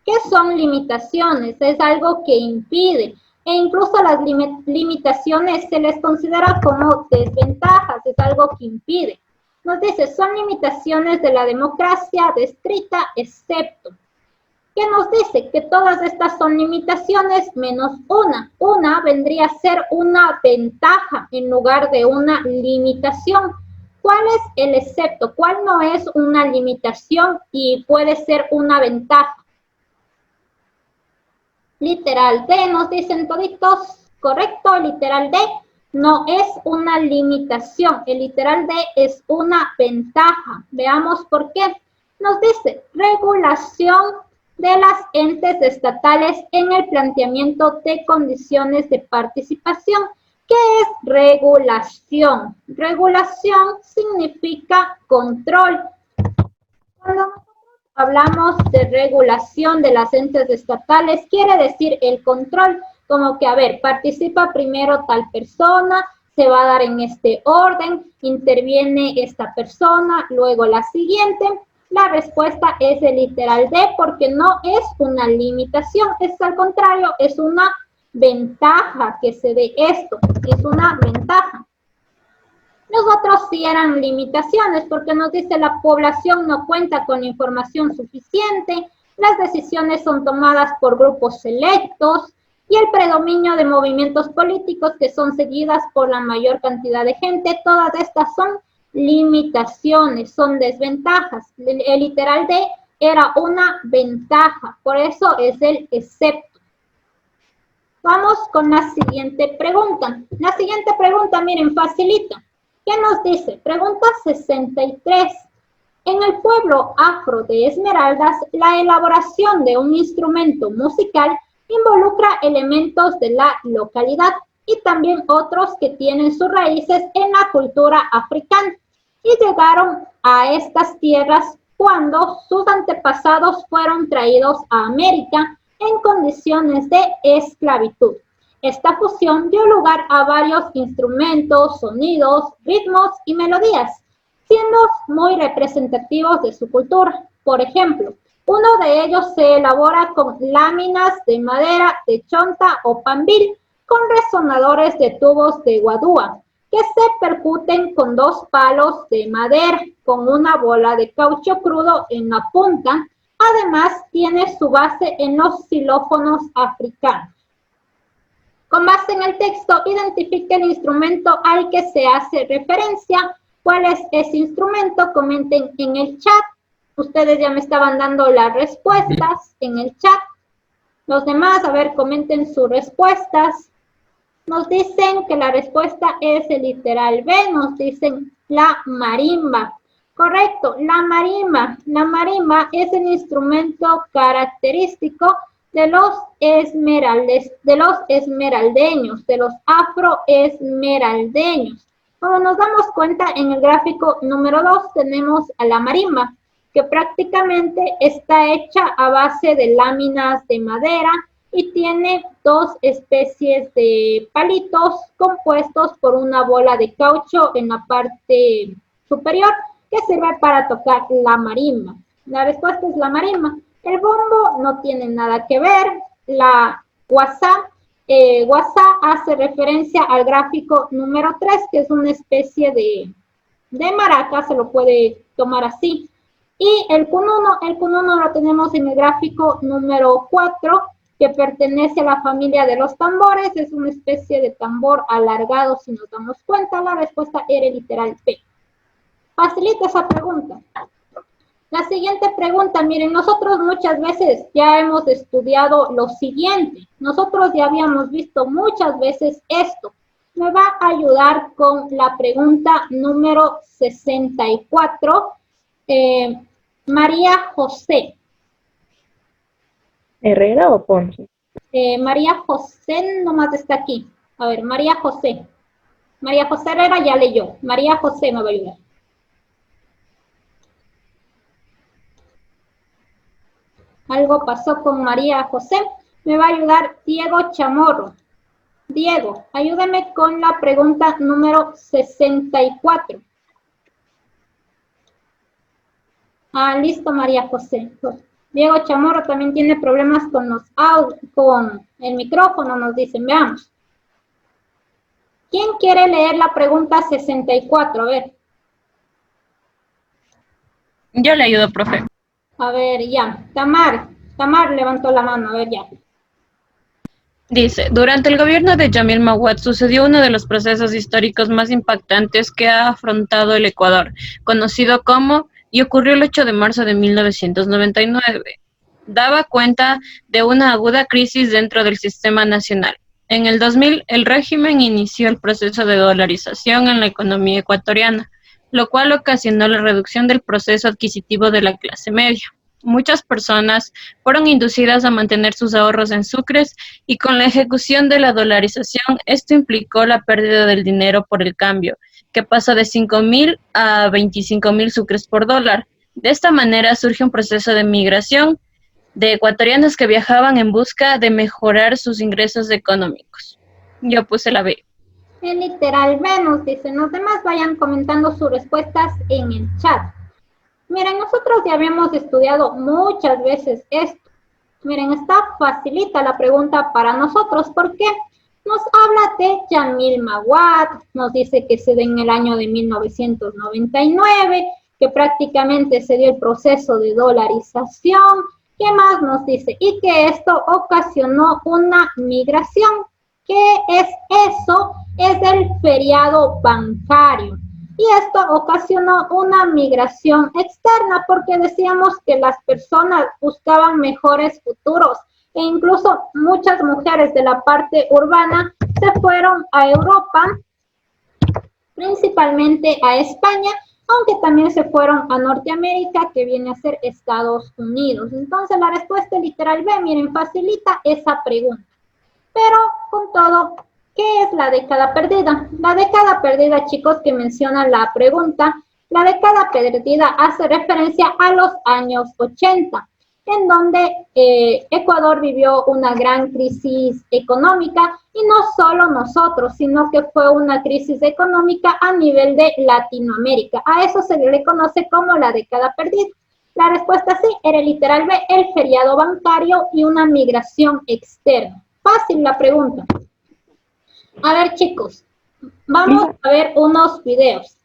¿Qué son limitaciones? Es algo que impide, e incluso las limitaciones se les considera como desventajas, es algo que impide. Nos dice, son limitaciones de la democracia descrita, excepto. ¿Qué nos dice? Que todas estas son limitaciones menos una. Una vendría a ser una ventaja en lugar de una limitación. ¿Cuál es el excepto? ¿Cuál no es una limitación y puede ser una ventaja? Literal D, nos dicen toditos, correcto, literal D no es una limitación, el literal D es una ventaja. Veamos por qué. Nos dice, regulación de las entes estatales en el planteamiento de condiciones de participación. ¿Qué es regulación? Regulación significa control. Cuando hablamos de regulación de las entes estatales, quiere decir el control, como que, a ver, participa primero tal persona, se va a dar en este orden, interviene esta persona, luego la siguiente. La respuesta es el literal D, porque no es una limitación, es al contrario, es una ventaja que se dé esto, es una ventaja. Los otros sí eran limitaciones, porque nos dice la población no cuenta con información suficiente, las decisiones son tomadas por grupos selectos, y el predominio de movimientos políticos que son seguidas por la mayor cantidad de gente. Todas estas son limitaciones, son desventajas. El literal D era una ventaja, por eso es el excepto. Vamos con la siguiente pregunta. La siguiente pregunta, miren, facilita. ¿Qué nos dice? Pregunta 63. En el pueblo afro de Esmeraldas, la elaboración de un instrumento musical involucra elementos de la localidad y también otros que tienen sus raíces en la cultura africana y llegaron a estas tierras cuando sus antepasados fueron traídos a América en condiciones de esclavitud. Esta fusión dio lugar a varios instrumentos, sonidos, ritmos y melodías, siendo muy representativos de su cultura. Por ejemplo, uno de ellos se elabora con láminas de madera de chonta o pambil, con resonadores de tubos de guadúa, que se percuten con dos palos de madera, con una bola de caucho crudo en la punta. Además, tiene su base en los xilófonos africanos. Con base en el texto, identifique el instrumento al que se hace referencia. ¿Cuál es ese instrumento? Comenten en el chat. Ustedes ya me estaban dando las respuestas en el chat. Los demás, a ver, comenten sus respuestas. Nos dicen que la respuesta es el literal B. Nos dicen la marimba. Correcto, la marimba. La marimba es el instrumento característico de los esmeraldeños, de los afroesmeraldeños. Como nos damos cuenta, en el gráfico número 2 tenemos a la marimba, que prácticamente está hecha a base de láminas de madera y tiene dos especies de palitos compuestos por una bola de caucho en la parte superior que sirve para tocar la marimba. La respuesta es la marimba. El bombo no tiene nada que ver. La guasá hace referencia al gráfico número 3, que es una especie de maraca, se lo puede tomar así. Y el cununo lo tenemos en el gráfico número 4, que pertenece a la familia de los tambores. Es una especie de tambor alargado, si nos damos cuenta. La respuesta era el literal P. Facilita esa pregunta. La siguiente pregunta, miren, nosotros muchas veces ya hemos estudiado lo siguiente. Nosotros ya habíamos visto muchas veces esto. Me va a ayudar con la pregunta número 64. María José. ¿Herrera o Ponce? María José nomás está aquí. A ver, María José. María José Herrera ya leyó. María José me va a ayudar. Algo pasó con María José. Me va a ayudar Diego Chamorro. Diego, ayúdame con la pregunta número 64. Listo, María José. Diego Chamorro también tiene problemas con el micrófono, nos dicen. Veamos. ¿Quién quiere leer la pregunta 64? A ver. Yo le ayudo, profe. A ver, ya. Tamar levantó la mano, a ver, ya. Dice, durante el gobierno de Yamil Mahuad sucedió uno de los procesos históricos más impactantes que ha afrontado el Ecuador, conocido como, y ocurrió el 8 de marzo de 1999. Daba cuenta de una aguda crisis dentro del sistema nacional. En el 2000, el régimen inició el proceso de dolarización en la economía ecuatoriana, lo cual ocasionó la reducción del proceso adquisitivo de la clase media. Muchas personas fueron inducidas a mantener sus ahorros en sucres y con la ejecución de la dolarización, esto implicó la pérdida del dinero por el cambio, que pasa de 5.000 a 25.000 sucres por dólar. De esta manera surge un proceso de migración de ecuatorianos que viajaban en busca de mejorar sus ingresos económicos. Yo puse la B. El literal B nos dicen. Los demás vayan comentando sus respuestas en el chat. Miren, nosotros ya habíamos estudiado muchas veces esto. Miren, está facilita la pregunta para nosotros porque nos habla de Yamil Mahuad, nos dice que se dio en el año de 1999, que prácticamente se dio el proceso de dolarización. ¿Qué más nos dice? Y que esto ocasionó una migración. ¿Qué es eso? Es el feriado bancario. Y esto ocasionó una migración externa porque decíamos que las personas buscaban mejores futuros e incluso muchas mujeres de la parte urbana se fueron a Europa, principalmente a España, aunque también se fueron a Norteamérica, que viene a ser Estados Unidos. Entonces, la respuesta literal B, miren, facilita esa pregunta. Pero, con todo, ¿qué es la década perdida? La década perdida, chicos, que menciona la pregunta, la década perdida hace referencia a los años 80, en donde Ecuador vivió una gran crisis económica, y no solo nosotros, sino que fue una crisis económica a nivel de Latinoamérica. A eso se le conoce como la década perdida. La respuesta sí, era el literal B, el feriado bancario y una migración externa. Fácil la pregunta. A ver, chicos, vamos a ver unos videos.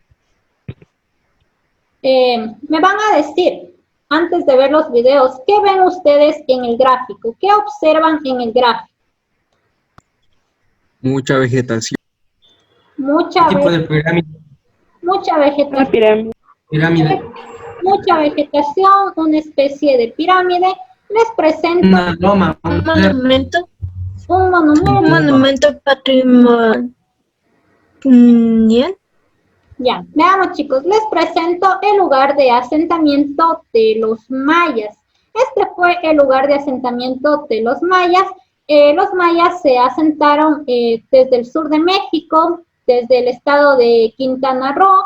Me van a decir, antes de ver los videos, ¿qué ven ustedes en el gráfico? ¿Qué observan en el gráfico? Mucha vegetación. Mucha vegetación. Pirámide. Mucha vegetación, una especie de pirámide. Les presento Una loma. un monumento patrimonial. Ya, veamos, chicos, les presento el lugar de asentamiento de los mayas. Este fue el lugar de asentamiento de los mayas. Los mayas se asentaron desde el sur de México, desde el estado de Quintana Roo,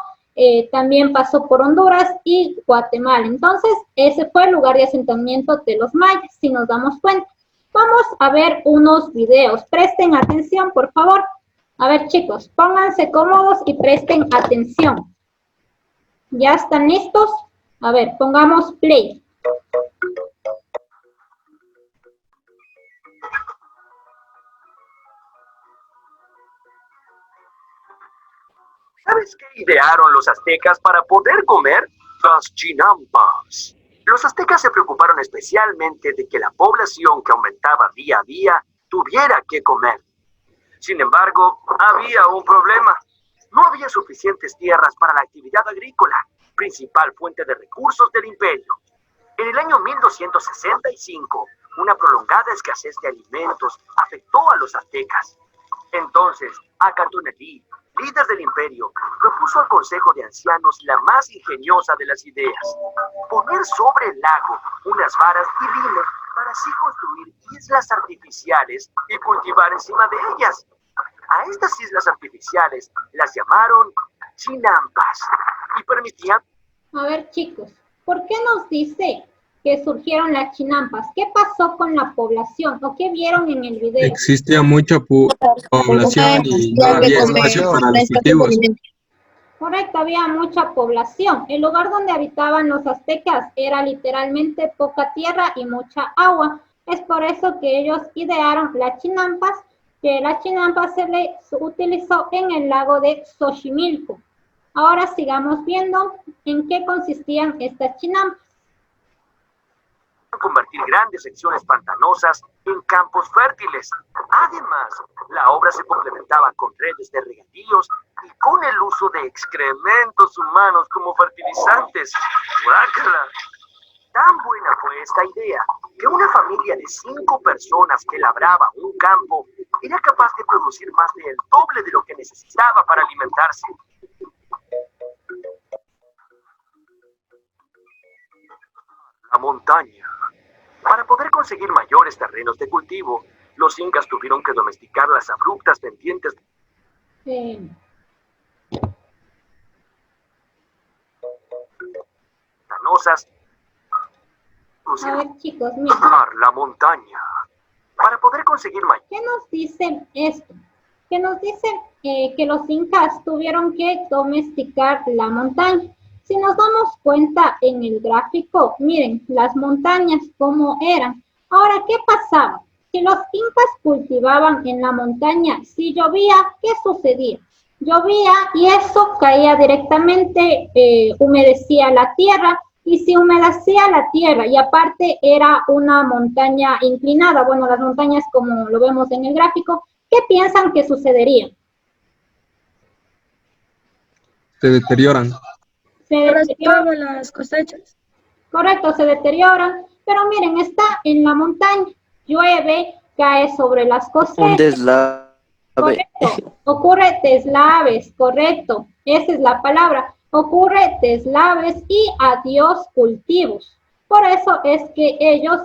también pasó por Honduras y Guatemala. Entonces, ese fue el lugar de asentamiento de los mayas, si nos damos cuenta. Vamos a ver unos videos. Presten atención, por favor. A ver, chicos, pónganse cómodos y presten atención. ¿Ya están listos? A ver, pongamos play. ¿Sabes qué idearon los aztecas para poder comer? Las chinampas. Los aztecas se preocuparon especialmente de que la población que aumentaba día a día tuviera que comer. Sin embargo, había un problema. No había suficientes tierras para la actividad agrícola, principal fuente de recursos del imperio. En el año 1265, una prolongada escasez de alimentos afectó a los aztecas. Entonces, Acatonetí, líder del imperio, propuso al Consejo de Ancianos la más ingeniosa de las ideas: poner sobre el lago unas varas divinas para así construir islas artificiales y cultivar encima de ellas. A estas islas artificiales las llamaron chinampas y permitían... A ver, chicos, ¿por qué nos dice que surgieron las chinampas? ¿Qué pasó con la población o qué vieron en el video? Existía mucha población y no había espacio para los cultivos. Correcto, había mucha población. El lugar donde habitaban los aztecas era literalmente poca tierra y mucha agua. Es por eso que ellos idearon las chinampas, que las chinampas se les utilizó en el lago de Xochimilco. Ahora sigamos viendo en qué consistían estas chinampas. Convertir grandes secciones pantanosas en campos fértiles. Además, la obra se complementaba con redes de regadíos y con el uso de excrementos humanos como fertilizantes. ¡Guácala! Tan buena fue esta idea que una familia de 5 personas que labraba un campo era capaz de producir más del doble de lo que necesitaba para alimentarse. La montaña. Para poder conseguir mayores terrenos de cultivo, los incas tuvieron que domesticar las abruptas pendientes pantanosas. A ver, chicos, miren. La montaña. Para poder conseguir mayores... ¿Qué nos dice esto? Que nos dice que los incas tuvieron que domesticar la montaña. Si nos damos cuenta en el gráfico, miren, las montañas cómo eran. Ahora, ¿qué pasaba? Si los incas cultivaban en la montaña, si llovía, ¿qué sucedía? Llovía y eso caía directamente, humedecía la tierra, y si humedecía la tierra y aparte era una montaña inclinada, bueno, las montañas como lo vemos en el gráfico, ¿qué piensan que sucedería? Se deterioran. Se deterioran las cosechas. Correcto, se deterioran, pero miren, está en la montaña. llueve, cae sobre las Un cosechas. deslave. Correcto. Ocurre deslaves, correcto. Esa es la palabra. Ocurre deslaves y adiós cultivos. Por eso es que ellos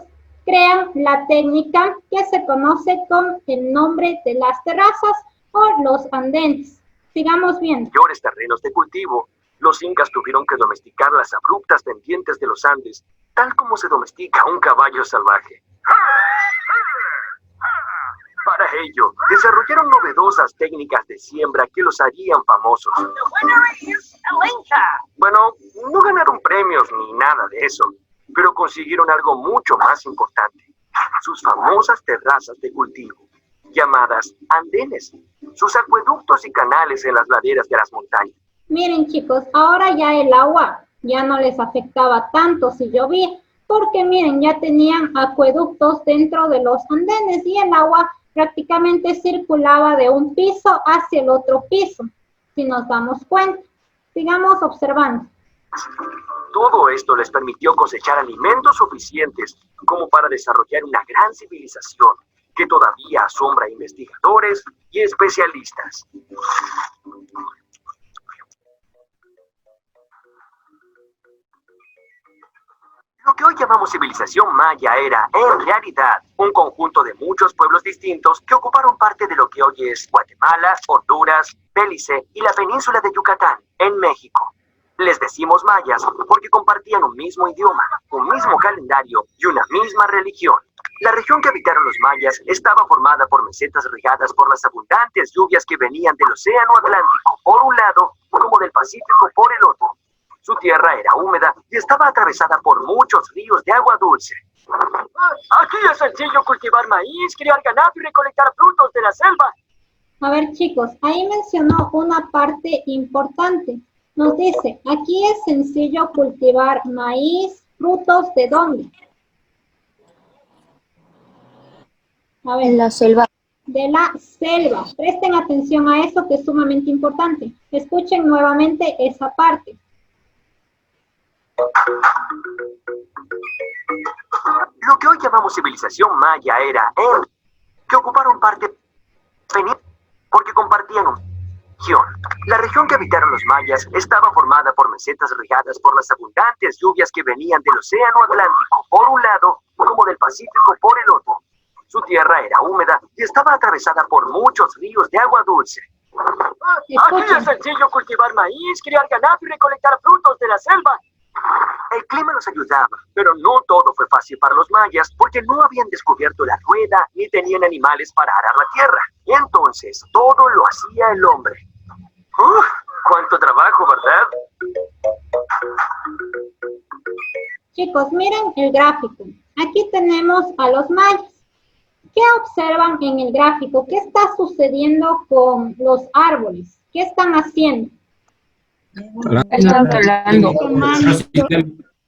crean la técnica que se conoce con el nombre de las terrazas o los andenes. Sigamos viendo. Mayores terrenos de cultivo, los incas tuvieron que domesticar las abruptas pendientes de los Andes, tal como se domestica un caballo salvaje. Para ello, desarrollaron novedosas técnicas de siembra que los harían famosos. Bueno, no ganaron premios ni nada de eso, pero consiguieron algo mucho más importante: sus famosas terrazas de cultivo, llamadas andenes, sus acueductos y canales en las laderas de las montañas. Miren, chicos, ahora ya el agua ya no les afectaba tanto si llovía, porque miren, ya tenían acueductos dentro de los andenes y el agua prácticamente circulaba de un piso hacia el otro piso, si nos damos cuenta. Sigamos observando. Todo esto les permitió cosechar alimentos suficientes como para desarrollar una gran civilización que todavía asombra a investigadores y especialistas. Lo que hoy llamamos civilización maya era, en realidad, un conjunto de muchos pueblos distintos que ocuparon parte de lo que hoy es Guatemala, Honduras, Belice y la península de Yucatán, en México. Les decimos mayas porque compartían un mismo idioma, un mismo calendario y una misma religión. La región que habitaron los mayas estaba formada por mesetas regadas por las abundantes lluvias que venían del Océano Atlántico por un lado, como del Pacífico por el otro. Su tierra era húmeda y estaba atravesada por muchos ríos de agua dulce. Aquí es sencillo cultivar maíz, criar ganado y recolectar frutos de la selva. A ver, chicos, ahí mencionó una parte importante. Nos dice, aquí es sencillo cultivar maíz, frutos, ¿de dónde? A ver. En la selva. De la selva. Presten atención a eso que es sumamente importante. Escuchen nuevamente esa parte. Lo que hoy llamamos civilización maya era, que ocuparon parte porque compartían una región. La región que habitaron los mayas estaba formada por mesetas regadas por las abundantes lluvias que venían del Océano Atlántico por un lado, como del Pacífico por el otro. Su tierra era húmeda y estaba atravesada por muchos ríos de agua dulce. Aquí es sencillo cultivar maíz, criar ganado y recolectar frutos de la selva. El clima nos ayudaba, pero no todo fue fácil para los mayas porque no habían descubierto la rueda ni tenían animales para arar la tierra. Y entonces todo lo hacía el hombre. ¡Cuánto trabajo, verdad! Chicos, miren el gráfico. Aquí tenemos a los mayas. ¿Qué observan en el gráfico? ¿Qué está sucediendo con los árboles? ¿Qué están haciendo? Están talando.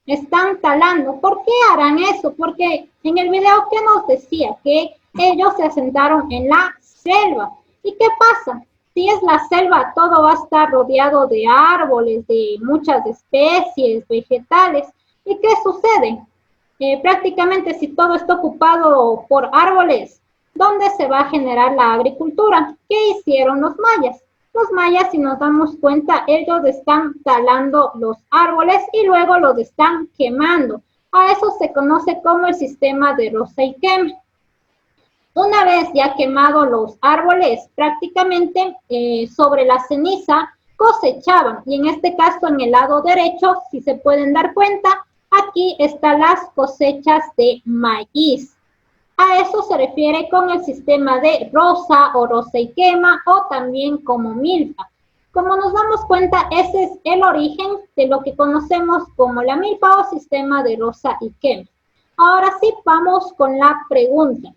Están talando. ¿Por qué harán eso? Porque en el video, ¿qué nos decía? Que ellos se asentaron en la selva. ¿Y qué pasa? Si es la selva, todo va a estar rodeado de árboles, de muchas especies vegetales. ¿Y qué sucede? Prácticamente si todo está ocupado por árboles, ¿dónde se va a generar la agricultura? ¿Qué hicieron los mayas? Los mayas, si nos damos cuenta, ellos están talando los árboles y luego los están quemando. A eso se conoce como el sistema de roza y quema. Una vez ya quemados los árboles, prácticamente sobre la ceniza cosechaban. Y en este caso, en el lado derecho, si se pueden dar cuenta, aquí están las cosechas de maíz. A eso se refiere con el sistema de roza o roza y quema o también como milpa. Como nos damos cuenta, ese es el origen de lo que conocemos como la milpa o sistema de roza y quema. Ahora sí, vamos con la pregunta.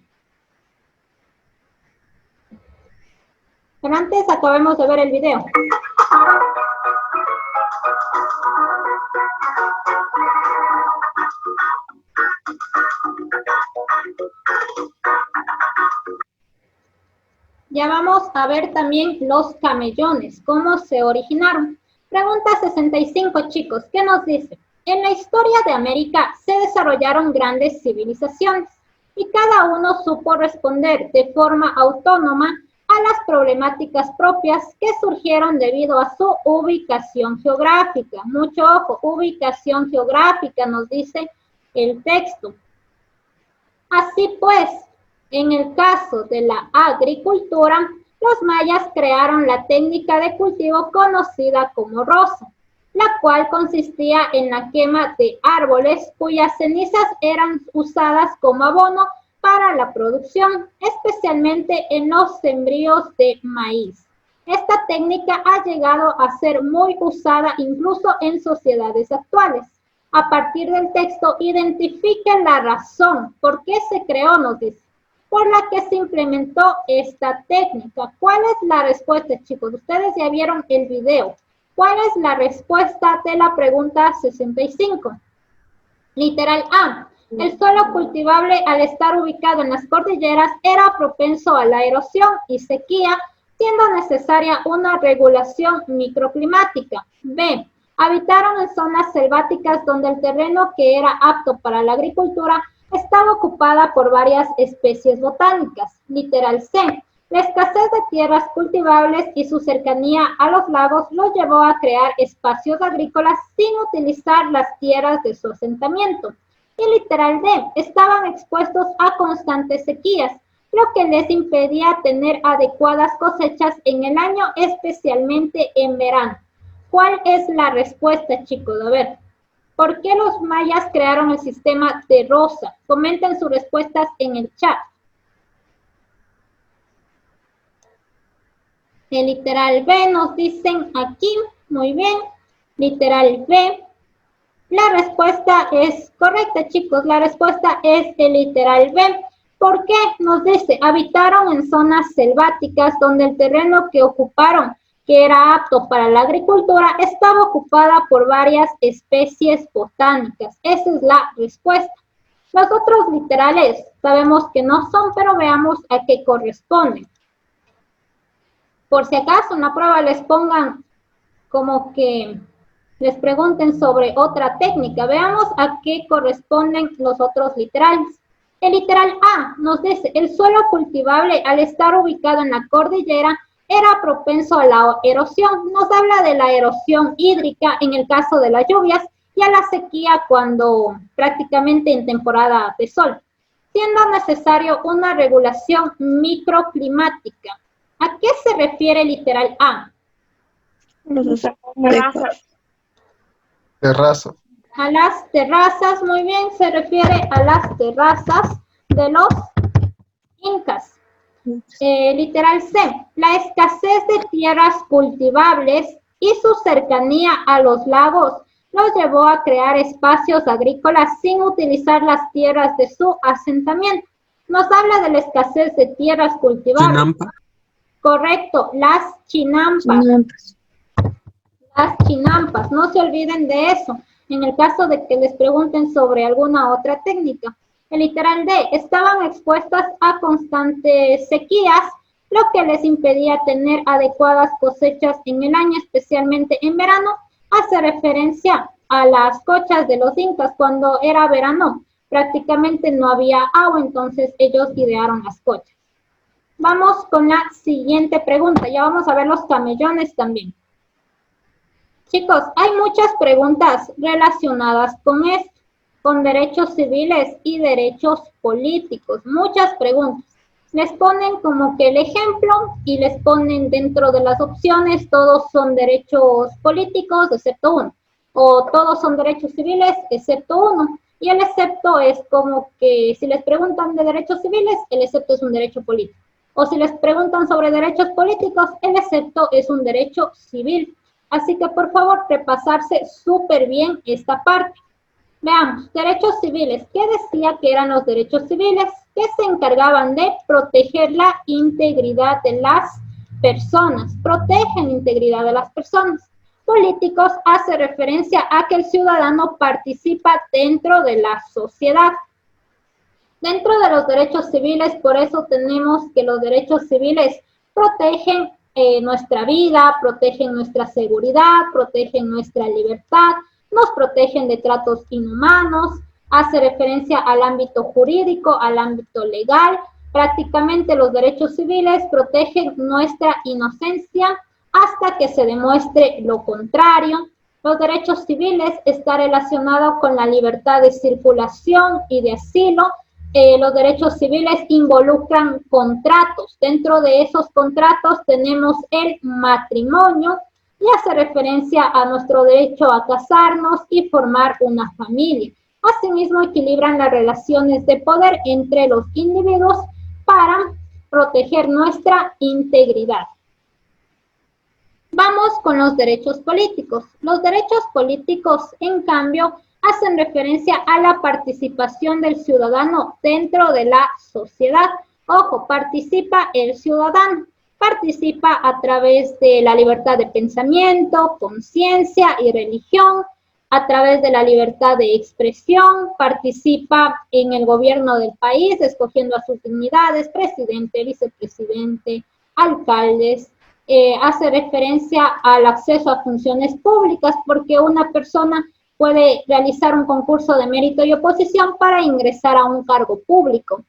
Pero antes acabemos de ver el video. Ya vamos a ver también los camellones, cómo se originaron. Pregunta 65, chicos, ¿qué nos dice? En la historia de América se desarrollaron grandes civilizaciones. y cada uno supo responder de forma autónoma a las problemáticas propias que surgieron debido a su ubicación geográfica. Mucho ojo, ubicación geográfica nos dice el texto. Así pues, en el caso de la agricultura, los mayas crearon la técnica de cultivo conocida como roza, la cual consistía en la quema de árboles cuyas cenizas eran usadas como abono para la producción, especialmente en los sembríos de maíz. Esta técnica ha llegado a ser muy usada incluso en sociedades actuales. A partir del texto, identifiquen la razón por qué se creó, nos dice, por la que se implementó esta técnica. ¿Cuál es la respuesta, chicos? Ustedes ya vieron el video. ¿Cuál es la respuesta de la pregunta 65? Literal A. El suelo cultivable, al estar ubicado en las cordilleras, era propenso a la erosión y sequía, siendo necesaria una regulación microclimática. B. Habitaron en zonas selváticas donde el terreno que era apto para la agricultura estaba ocupada por varias especies botánicas. Literal C. La escasez de tierras cultivables y su cercanía a los lagos los llevó a crear espacios agrícolas sin utilizar las tierras de su asentamiento. Y literal D. Estaban expuestos a constantes sequías, lo que les impedía tener adecuadas cosechas en el año, especialmente en verano. ¿Cuál es la respuesta, chicos? A ver, ¿por qué los mayas crearon el sistema de roza? Comenten sus respuestas en el chat. El literal B nos dicen aquí, muy bien, literal B. La respuesta es correcta, chicos, la respuesta es el literal B. ¿Por qué? Nos dice, habitaron en zonas selváticas donde el terreno que ocuparon, que era apto para la agricultura, estaba ocupada por varias especies botánicas. Esa es la respuesta. Los otros literales sabemos que no son, pero veamos a qué corresponden. Por si acaso en la prueba les pongan como que les pregunten sobre otra técnica. Veamos a qué corresponden los otros literales. El literal A nos dice, el suelo cultivable al estar ubicado en la cordillera era propenso a la erosión. Nos habla de la erosión hídrica en el caso de las lluvias y a la sequía cuando prácticamente en temporada de sol, siendo necesario una regulación microclimática. ¿A qué se refiere el literal A? Terrazas. A las terrazas, muy bien, se refiere a las terrazas de los incas. Literal C, la escasez de tierras cultivables y su cercanía a los lagos los llevó a crear espacios agrícolas sin utilizar las tierras de su asentamiento. Nos habla de la escasez de tierras cultivables. Chinampa. Correcto, las chinampas. Las chinampas, no se olviden de eso. En el caso de que les pregunten sobre alguna otra técnica. El literal D, estaban expuestas a constantes sequías, lo que les impedía tener adecuadas cosechas en el año, especialmente en verano. Hace referencia a las cochas de los incas cuando era verano. Prácticamente no había agua, entonces ellos idearon las cochas. Vamos con la siguiente pregunta. Ya vamos a ver los camellones también. Chicos, hay muchas preguntas relacionadas con esto, con derechos civiles y derechos políticos. Muchas preguntas. Les ponen como que el ejemplo y les ponen dentro de las opciones, todos son derechos políticos excepto uno. O todos son derechos civiles excepto uno. Y el excepto es como que si les preguntan de derechos civiles, el excepto es un derecho político. O si les preguntan sobre derechos políticos, el excepto es un derecho civil. Así que, por favor, repasarse súper bien esta parte. Veamos, derechos civiles. ¿Qué decía que eran los derechos civiles? Que se encargaban de proteger la integridad de las personas. Protegen la integridad de las personas. Políticos hace referencia a que el ciudadano participa dentro de la sociedad. Dentro de los derechos civiles, por eso tenemos que los derechos civiles protegen nuestra vida, protegen nuestra seguridad, protegen nuestra libertad, nos protegen de tratos inhumanos, hace referencia al ámbito jurídico, al ámbito legal. Prácticamente los derechos civiles protegen nuestra inocencia hasta que se demuestre lo contrario. Los derechos civiles están relacionados con la libertad de circulación y de asilo. Los derechos civiles involucran contratos. Dentro de esos contratos tenemos el matrimonio y hace referencia a nuestro derecho a casarnos y formar una familia. Asimismo, equilibran las relaciones de poder entre los individuos para proteger nuestra integridad. Vamos con los derechos políticos. Los derechos políticos, en cambio, hacen referencia a la participación del ciudadano dentro de la sociedad. Ojo, participa el ciudadano. Participa a través de la libertad de pensamiento, conciencia y religión, a través de la libertad de expresión, participa en el gobierno del país, escogiendo a sus dignidades, presidente, vicepresidente, alcaldes, hace referencia al acceso a funciones públicas, porque una persona puede realizar un concurso de mérito y oposición para ingresar a un cargo público.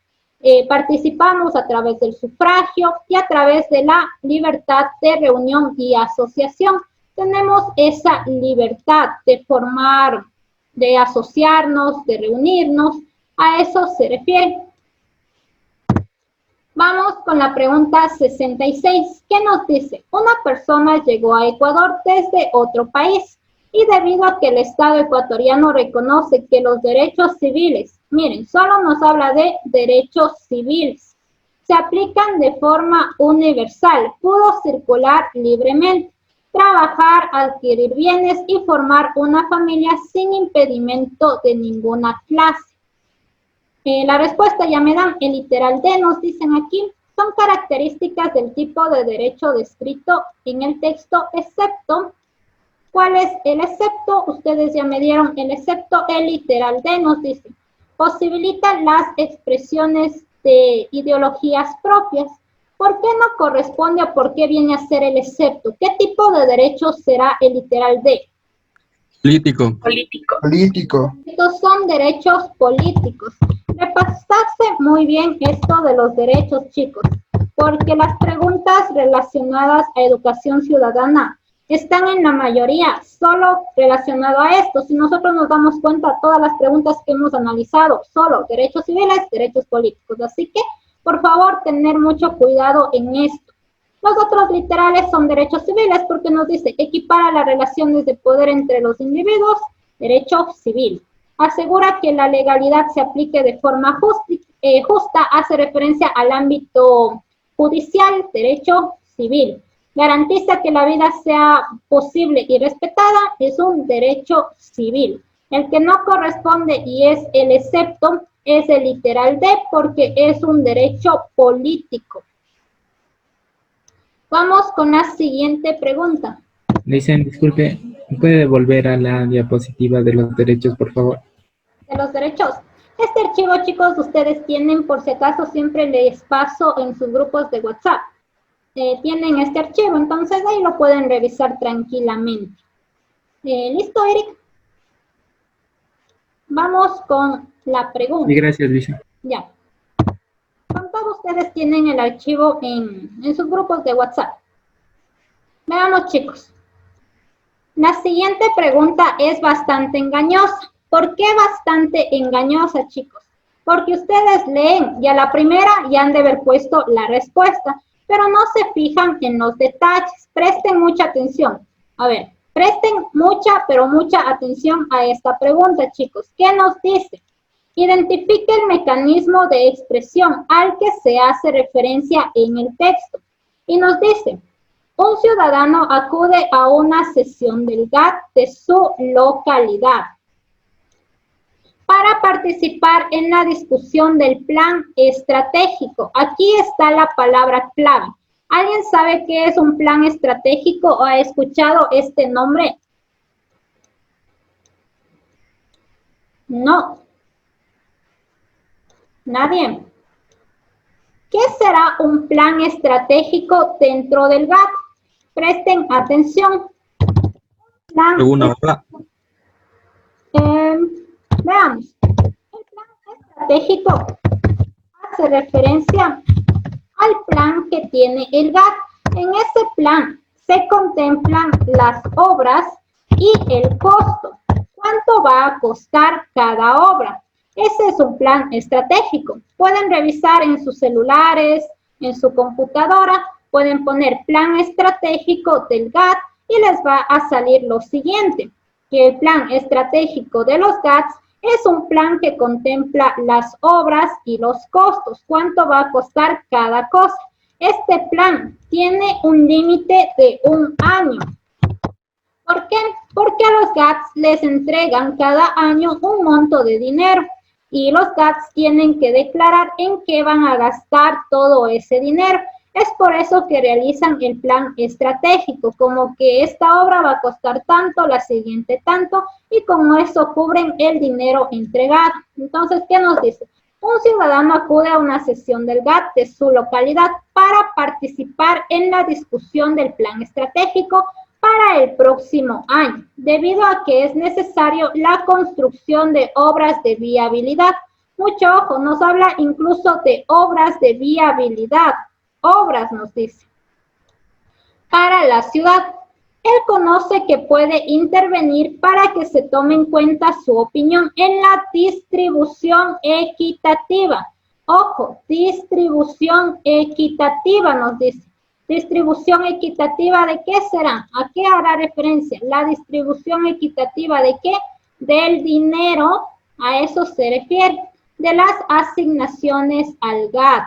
Participamos a través del sufragio y a través de la libertad de reunión y asociación. Tenemos esa libertad de formar, de asociarnos, de reunirnos, a eso se refiere. Vamos con la pregunta 66, ¿qué nos dice? Una persona llegó a Ecuador desde otro país y debido a que el Estado ecuatoriano reconoce que los derechos civiles, miren, solo nos habla de derechos civiles, se aplican de forma universal, pudo circular libremente, trabajar, adquirir bienes y formar una familia sin impedimento de ninguna clase. La respuesta ya me dan, el literal D nos dicen aquí, son características del tipo de derecho descrito en el texto, excepto, ¿cuál es el excepto? Ustedes ya me dieron el excepto, el literal D nos dice, posibilita las expresiones de ideologías propias. ¿Por qué no corresponde a por qué viene a ser el excepto? ¿Qué tipo de derecho será el literal D? Político. Político. Estos son derechos políticos. Repasarse muy bien esto de los derechos, chicos, porque las preguntas relacionadas a educación ciudadana están en la mayoría solo relacionado a esto. Si nosotros nos damos cuenta, todas las preguntas que hemos analizado, solo derechos civiles, derechos políticos. Así que, por favor, tener mucho cuidado en esto. Los otros literales son derechos civiles porque nos dice equipara las relaciones de poder entre los individuos, derecho civil. Asegura que la legalidad se aplique de forma justa, hace referencia al ámbito judicial, derecho civil. Garantiza que la vida sea posible y respetada, es un derecho civil. El que no corresponde y es el excepto es el literal D porque es un derecho político. Vamos con la siguiente pregunta. Dicen, disculpe, ¿puede volver a la diapositiva de los derechos, por favor? De los derechos. Este archivo, chicos, ustedes tienen, por si acaso, siempre les paso en sus grupos de WhatsApp. Tienen este archivo, entonces ahí lo pueden revisar tranquilamente. ¿Listo, Eric? Vamos con la pregunta. Sí, gracias, Luisa. Ya. Con todos ustedes tienen el archivo en sus grupos de WhatsApp. Veamos, chicos. La siguiente pregunta es bastante engañosa. ¿Por qué bastante engañosa, chicos? Porque ustedes leen y a la primera ya han de haber puesto la respuesta, pero no se fijan en los detalles. Presten mucha atención. A ver, presten mucha, pero mucha atención a esta pregunta, chicos. ¿Qué nos dice? Identifique el mecanismo de expresión al que se hace referencia en el texto. Y nos dice, un ciudadano acude a una sesión del GAT de su localidad para participar en la discusión del plan estratégico. Aquí está la palabra clave. ¿Alguien sabe qué es un plan estratégico o ha escuchado este nombre? No. ¿Nadie? ¿Qué será un plan estratégico dentro del GAT? Presten atención. Veamos. estratégico hace referencia al plan que tiene el GAT. En ese plan se contemplan las obras y el costo. ¿Cuánto va a costar cada obra? Ese es un plan estratégico. Pueden revisar en sus celulares, en su computadora, pueden poner plan estratégico del GAT y les va a salir lo siguiente, que el plan estratégico de los GATs es un plan que contempla las obras y los costos, cuánto va a costar cada cosa. Este plan tiene un límite de 1 año. ¿Por qué? Porque a los GATs les entregan cada año un monto de dinero y los GATs tienen que declarar en qué van a gastar todo ese dinero. Es por eso que realizan el plan estratégico, como que esta obra va a costar tanto, la siguiente tanto, y con eso cubren el dinero entregado. Entonces, ¿qué nos dice? Un ciudadano acude a una sesión del GAT de su localidad para participar en la discusión del plan estratégico para el próximo año, debido a que es necesario la construcción de obras de viabilidad. Mucho ojo, nos habla incluso de obras de viabilidad. Obras nos dice. Para la ciudad, él conoce que puede intervenir para que se tome en cuenta su opinión en la distribución equitativa. Ojo, distribución equitativa nos dice. ¿Distribución equitativa de qué será? ¿A qué hará referencia? La distribución equitativa de qué? Del dinero, a eso se refiere, de las asignaciones al GAT.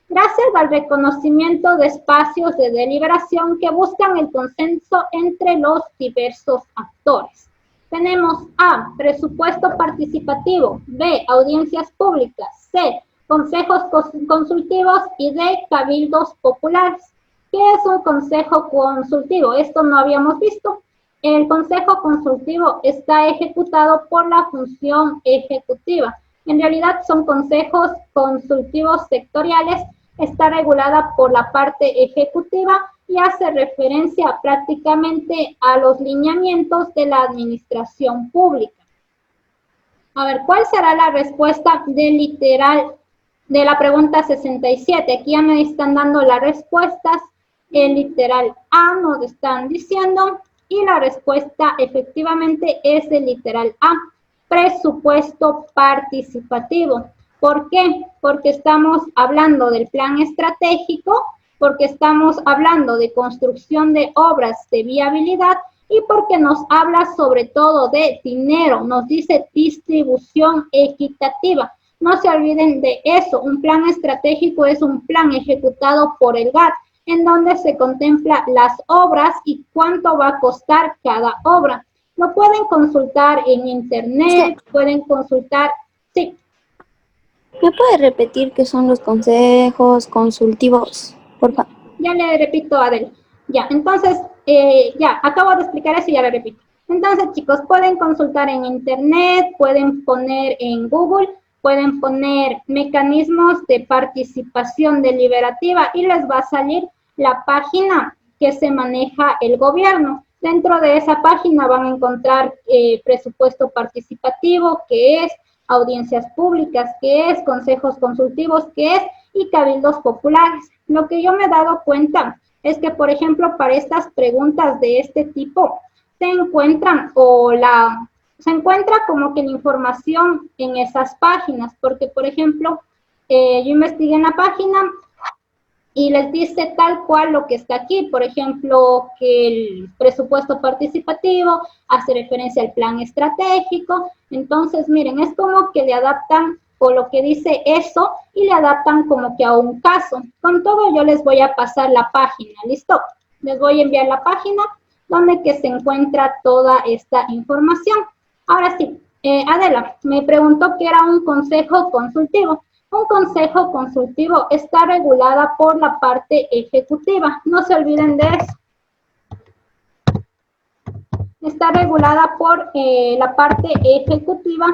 Gracias al reconocimiento de espacios de deliberación que buscan el consenso entre los diversos actores. Tenemos A, presupuesto participativo, B, audiencias públicas, C, consejos consultivos y D, cabildos populares. ¿Qué es un consejo consultivo? Esto no habíamos visto. El consejo consultivo está ejecutado por la función ejecutiva. En realidad son consejos consultivos sectoriales, está regulada por la parte ejecutiva y hace referencia prácticamente a los lineamientos de la administración pública. A ver, ¿cuál será la respuesta del literal de la pregunta 67? Aquí ya me están dando las respuestas. El literal A nos están diciendo y la respuesta efectivamente es el literal A. Presupuesto participativo. ¿Por qué? Porque estamos hablando del plan estratégico, porque estamos hablando de construcción de obras de viabilidad y porque nos habla sobre todo de dinero, nos dice distribución equitativa. No se olviden de eso, un plan estratégico es un plan ejecutado por el GAT, en donde se contempla las obras y cuánto va a costar cada obra. Lo pueden consultar en internet, pueden consultar, sí. ¿Me puede repetir qué son los consejos consultivos, por favor? Ya le repito, Adel. Ya, entonces, ya, acabo de explicar eso y ya le repito. Entonces, chicos, pueden consultar en internet, pueden poner en Google, pueden poner mecanismos de participación deliberativa y les va a salir la página que se maneja el gobierno. Dentro de esa página van a encontrar presupuesto participativo, que es audiencias públicas, que es consejos consultivos, que es y cabildos populares. Lo que yo me he dado cuenta es que, por ejemplo, para estas preguntas de este tipo, se encuentra como que la información en esas páginas, porque, por ejemplo, yo investigué en la página y les dice tal cual lo que está aquí, por ejemplo, que el presupuesto participativo hace referencia al plan estratégico. Entonces, miren, es como que le adaptan o lo que dice eso y le adaptan como que a un caso. Con todo yo les voy a pasar la página, ¿listo? Les voy a enviar la página donde que se encuentra toda esta información. Ahora sí, Adela, me preguntó qué era un consejo consultivo. Un consejo consultivo está regulada por la parte ejecutiva. No se olviden de eso. Está regulada por la parte ejecutiva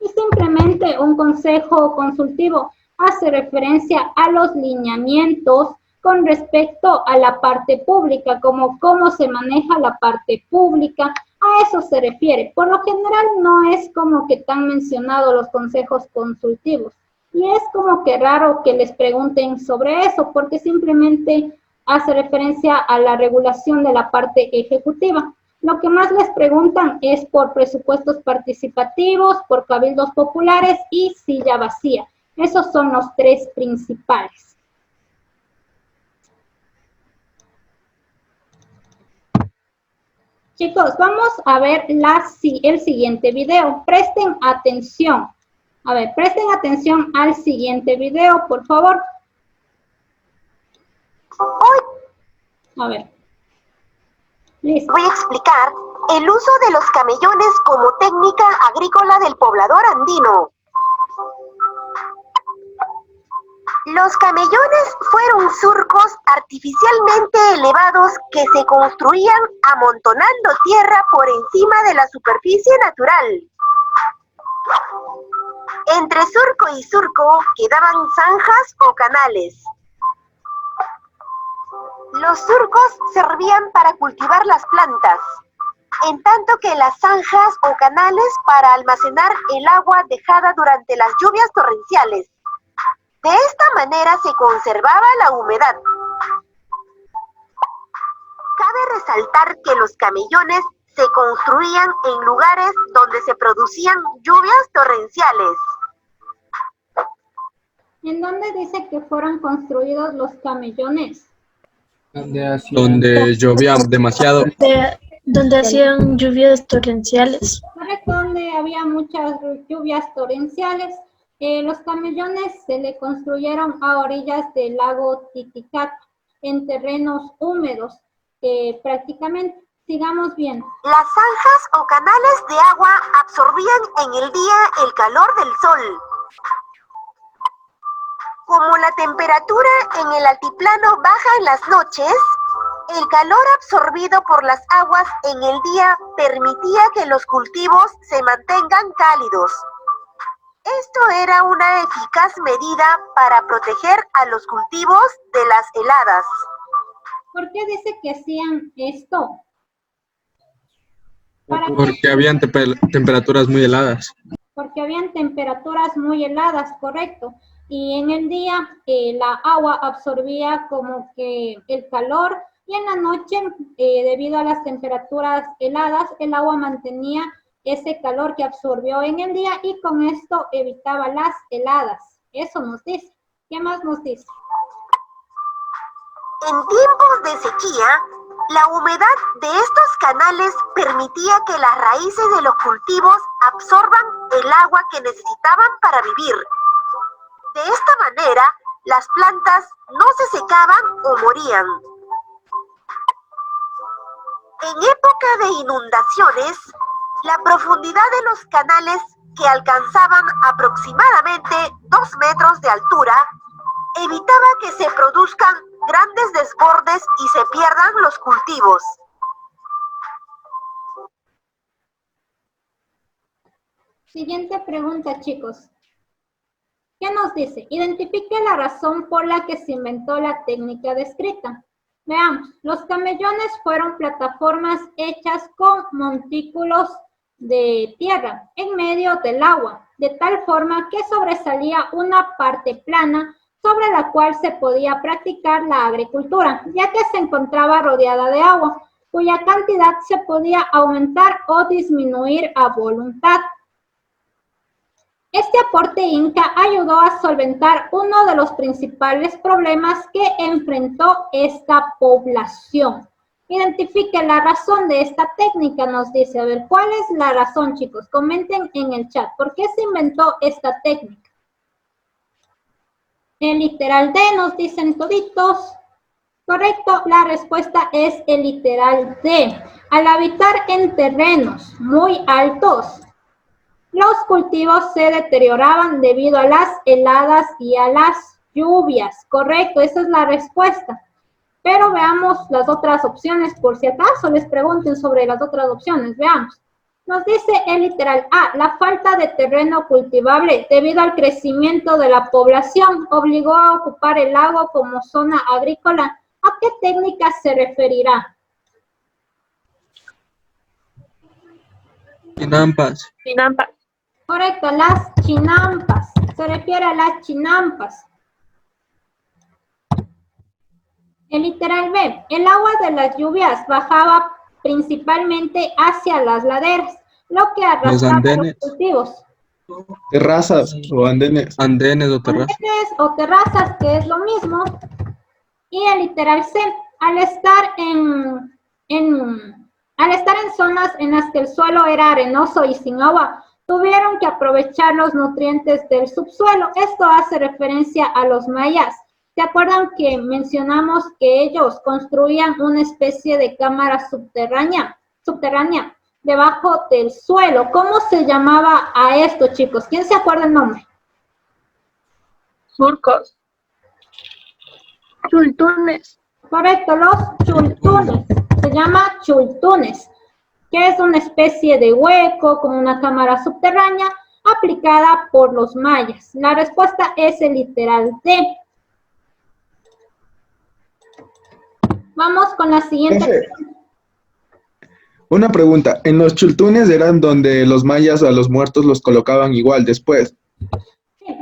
y simplemente un consejo consultivo hace referencia a los lineamientos con respecto a la parte pública, como cómo se maneja la parte pública. A eso se refiere. Por lo general no es como que tan mencionado los consejos consultivos. Y es como que raro que les pregunten sobre eso, porque simplemente hace referencia a la regulación de la parte ejecutiva. Lo que más les preguntan es por presupuestos participativos, por cabildos populares y silla vacía. Esos son los tres principales. Chicos, vamos a ver el siguiente video. Presten atención. A ver, presten atención al siguiente video, por favor. A ver. Listo. Voy a explicar el uso de los camellones como técnica agrícola del poblador andino. Los camellones fueron surcos artificialmente elevados que se construían amontonando tierra por encima de la superficie natural. Entre surco y surco quedaban zanjas o canales. Los surcos servían para cultivar las plantas, en tanto que las zanjas o canales para almacenar el agua dejada durante las lluvias torrenciales. De esta manera se conservaba la humedad. Cabe resaltar que los camellones se construían en lugares donde se producían lluvias torrenciales. ¿En dónde dice que fueron construidos los camellones? Donde llovía demasiado. Donde hacían lluvias torrenciales. Correcto, donde había muchas lluvias torrenciales. Los camellones se le construyeron a orillas del lago Titicaca, en terrenos húmedos, prácticamente. Sigamos bien. Las zanjas o canales de agua absorbían en el día el calor del sol. Como la temperatura en el altiplano baja en las noches, el calor absorbido por las aguas en el día permitía que los cultivos se mantengan cálidos. Esto era una eficaz medida para proteger a los cultivos de las heladas. ¿Por qué dice que hacían esto? Porque habían temperaturas muy heladas. Porque habían temperaturas muy heladas, correcto. Y en el día la agua absorbía como que el calor y en la noche, debido a las temperaturas heladas, el agua mantenía ese calor que absorbió en el día y con esto evitaba las heladas. Eso nos dice. ¿Qué más nos dice? En tiempos de sequía, la humedad de estos canales permitía que las raíces de los cultivos absorban el agua que necesitaban para vivir. De esta manera, las plantas no se secaban o morían. En época de inundaciones, la profundidad de los canales, que alcanzaban aproximadamente 2 metros de altura, evitaba que se produzcan grandes desbordes y se pierdan los cultivos. Siguiente pregunta, chicos. ¿Qué nos dice? Identifique la razón por la que se inventó la técnica descrita. Veamos, los camellones fueron plataformas hechas con montículos de tierra en medio del agua, de tal forma que sobresalía una parte plana sobre la cual se podía practicar la agricultura, ya que se encontraba rodeada de agua, cuya cantidad se podía aumentar o disminuir a voluntad. Este aporte inca ayudó a solventar uno de los principales problemas que enfrentó esta población. Identifique la razón de esta técnica, nos dice. A ver, ¿cuál es la razón, chicos? Comenten en el chat. ¿Por qué se inventó esta técnica? El literal D, nos dicen toditos. Correcto, la respuesta es el literal D. Al habitar en terrenos muy altos, los cultivos se deterioraban debido a las heladas y a las lluvias. Correcto, esa es la respuesta. Pero veamos las otras opciones, por si acaso les pregunten sobre las otras opciones. Veamos. Nos dice el literal A, la falta de terreno cultivable debido al crecimiento de la población obligó a ocupar el lago como zona agrícola. ¿A qué técnica se referirá? Chinampas. Chinampas. Correcto, las chinampas. Se refiere a las chinampas. El literal B. El agua de las lluvias bajaba principalmente hacia las laderas, lo que arrastraba los cultivos. Terrazas o andenes. Andenes o terrazas. Andenes o terrazas, que es lo mismo. Y el literal C. Al estar en zonas en las que el suelo era arenoso y sin agua, tuvieron que aprovechar los nutrientes del subsuelo. Esto hace referencia a los mayas. ¿Se acuerdan que mencionamos que ellos construían una especie de cámara subterránea debajo del suelo? ¿Cómo se llamaba a esto, chicos? ¿Quién se acuerda el nombre? Surcos. Chultunes. Correcto, los chultunes. Se llama chultunes, que es una especie de hueco, como una cámara subterránea, aplicada por los mayas. La respuesta es el literal D. Vamos con la siguiente pregunta. Una pregunta. ¿En los chultunes eran donde los mayas a los muertos los colocaban igual después?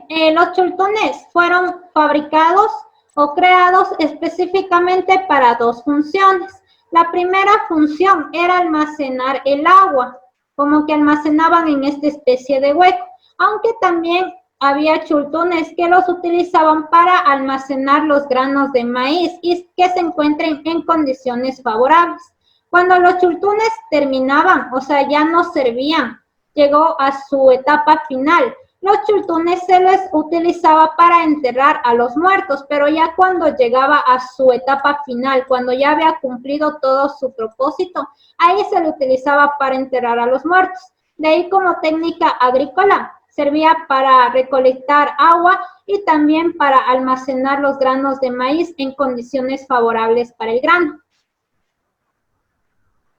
Sí, los chultunes fueron fabricados o creados específicamente para dos funciones. La primera función era almacenar el agua, como que almacenaban en esta especie de hueco, aunque también había chultunes que los utilizaban para almacenar los granos de maíz y que se encuentren en condiciones favorables. Cuando los chultunes terminaban, o sea, ya no servían, llegó a su etapa final, los chultunes se les utilizaba para enterrar a los muertos, pero ya cuando llegaba a su etapa final, cuando ya había cumplido todo su propósito, ahí se le utilizaba para enterrar a los muertos. De ahí, como técnica agrícola, servía para recolectar agua y también para almacenar los granos de maíz en condiciones favorables para el grano.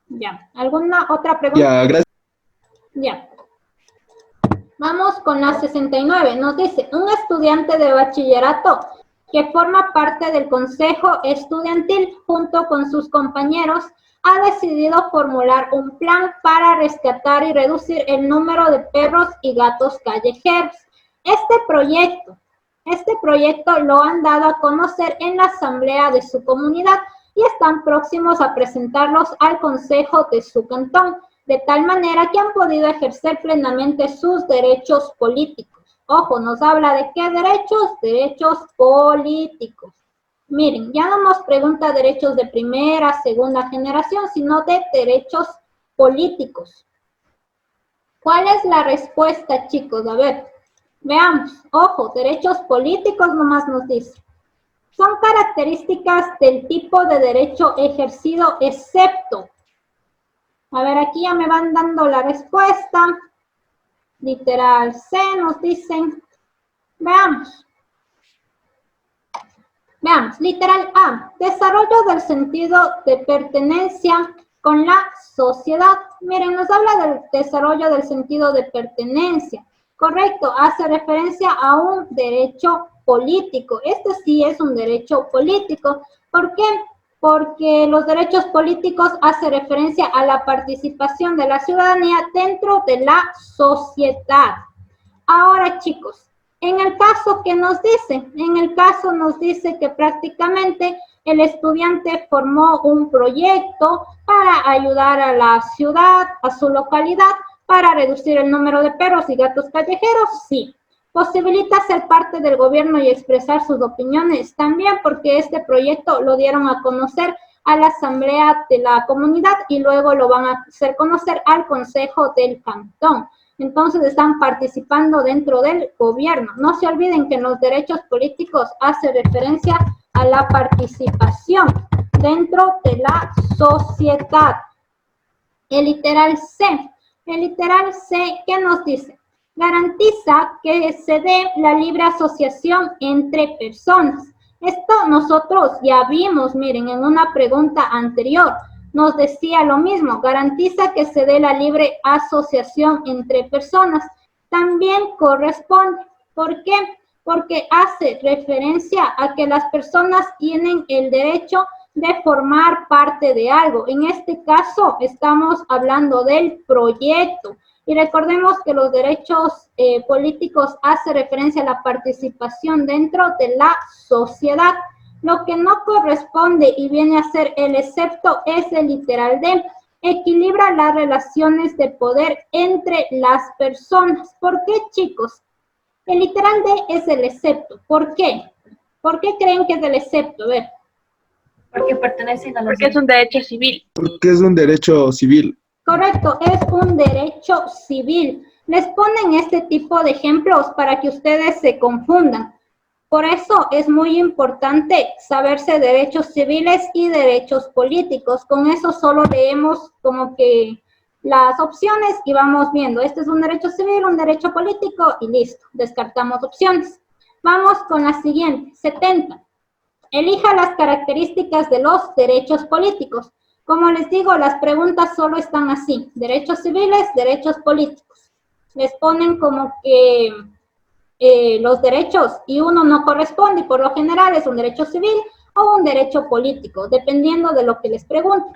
Ya, ¿alguna otra pregunta? Ya, gracias. Ya. Vamos con la 69. Nos dice, un estudiante de bachillerato que forma parte del consejo estudiantil junto con sus compañeros ha decidido formular un plan para rescatar y reducir el número de perros y gatos callejeros. Este proyecto lo han dado a conocer en la asamblea de su comunidad y están próximos a presentarlos al consejo de su cantón, de tal manera que han podido ejercer plenamente sus derechos políticos. Ojo, nos habla de qué derechos, derechos políticos. Miren, ya no nos pregunta derechos de primera, segunda generación, sino de derechos políticos. ¿Cuál es la respuesta, chicos? A ver, veamos. Ojo, derechos políticos nomás nos dice. Son características del tipo de derecho ejercido excepto. A ver, aquí ya me van dando la respuesta. Literal C nos dicen. Veamos. Veamos, literal A. Desarrollo del sentido de pertenencia con la sociedad. Miren, nos habla del desarrollo del sentido de pertenencia. Correcto, hace referencia a un derecho político. Este sí es un derecho político. ¿Por qué? Porque los derechos políticos hacen referencia a la participación de la ciudadanía dentro de la sociedad. Ahora, chicos, en el caso que nos dice, nos dice que prácticamente el estudiante formó un proyecto para ayudar a la ciudad, a su localidad, para reducir el número de perros y gatos callejeros, sí. Posibilita ser parte del gobierno y expresar sus opiniones también, porque este proyecto lo dieron a conocer a la asamblea de la comunidad y luego lo van a hacer conocer al consejo del cantón. Entonces están participando dentro del gobierno. No se olviden que en los derechos políticos hace referencia a la participación dentro de la sociedad. El literal C, ¿qué nos dice? Garantiza que se dé la libre asociación entre personas. Esto nosotros ya vimos, miren, en una pregunta anterior. Nos decía lo mismo, garantiza que se dé la libre asociación entre personas. También corresponde. ¿Por qué? Porque hace referencia a que las personas tienen el derecho de formar parte de algo. En este caso, estamos hablando del proyecto. Y recordemos que los derechos políticos hace referencia a la participación dentro de la sociedad. Lo que no corresponde y viene a ser el excepto es el literal D. Equilibra las relaciones de poder entre las personas. ¿Por qué, chicos? El literal D es el excepto. ¿Por qué? ¿Por qué creen que es el excepto? A ver. Porque pertenecen a los... Porque es un derecho civil. Porque es un derecho civil. Correcto, es un derecho civil. Les ponen este tipo de ejemplos para que ustedes se confundan. Por eso es muy importante saberse derechos civiles y derechos políticos. Con eso solo leemos como que las opciones y vamos viendo. Este es un derecho civil, un derecho político y listo. Descartamos opciones. Vamos con la siguiente, 70. Elija las características de los derechos políticos. Como les digo, las preguntas solo están así. Derechos civiles, derechos políticos. Les ponen como que los derechos y uno no corresponde y por lo general es un derecho civil o un derecho político, dependiendo de lo que les pregunten.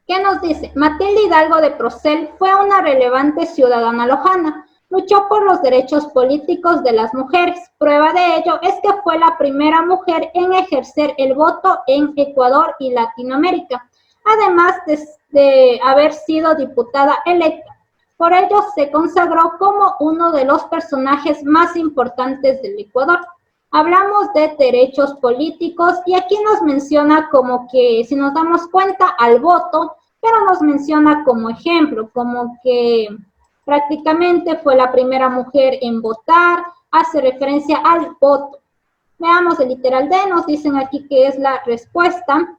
¿Qué nos dice? Matilde Hidalgo de Procel fue una relevante ciudadana lojana. Luchó por los derechos políticos de las mujeres. Prueba de ello es que fue la primera mujer en ejercer el voto en Ecuador y Latinoamérica, además de haber sido diputada electa. Por ello se consagró como uno de los personajes más importantes del Ecuador. Hablamos de derechos políticos y aquí nos menciona como que, si nos damos cuenta, al voto, pero nos menciona como ejemplo, como que prácticamente fue la primera mujer en votar, hace referencia al voto. Veamos el literal D, nos dicen aquí que es la respuesta.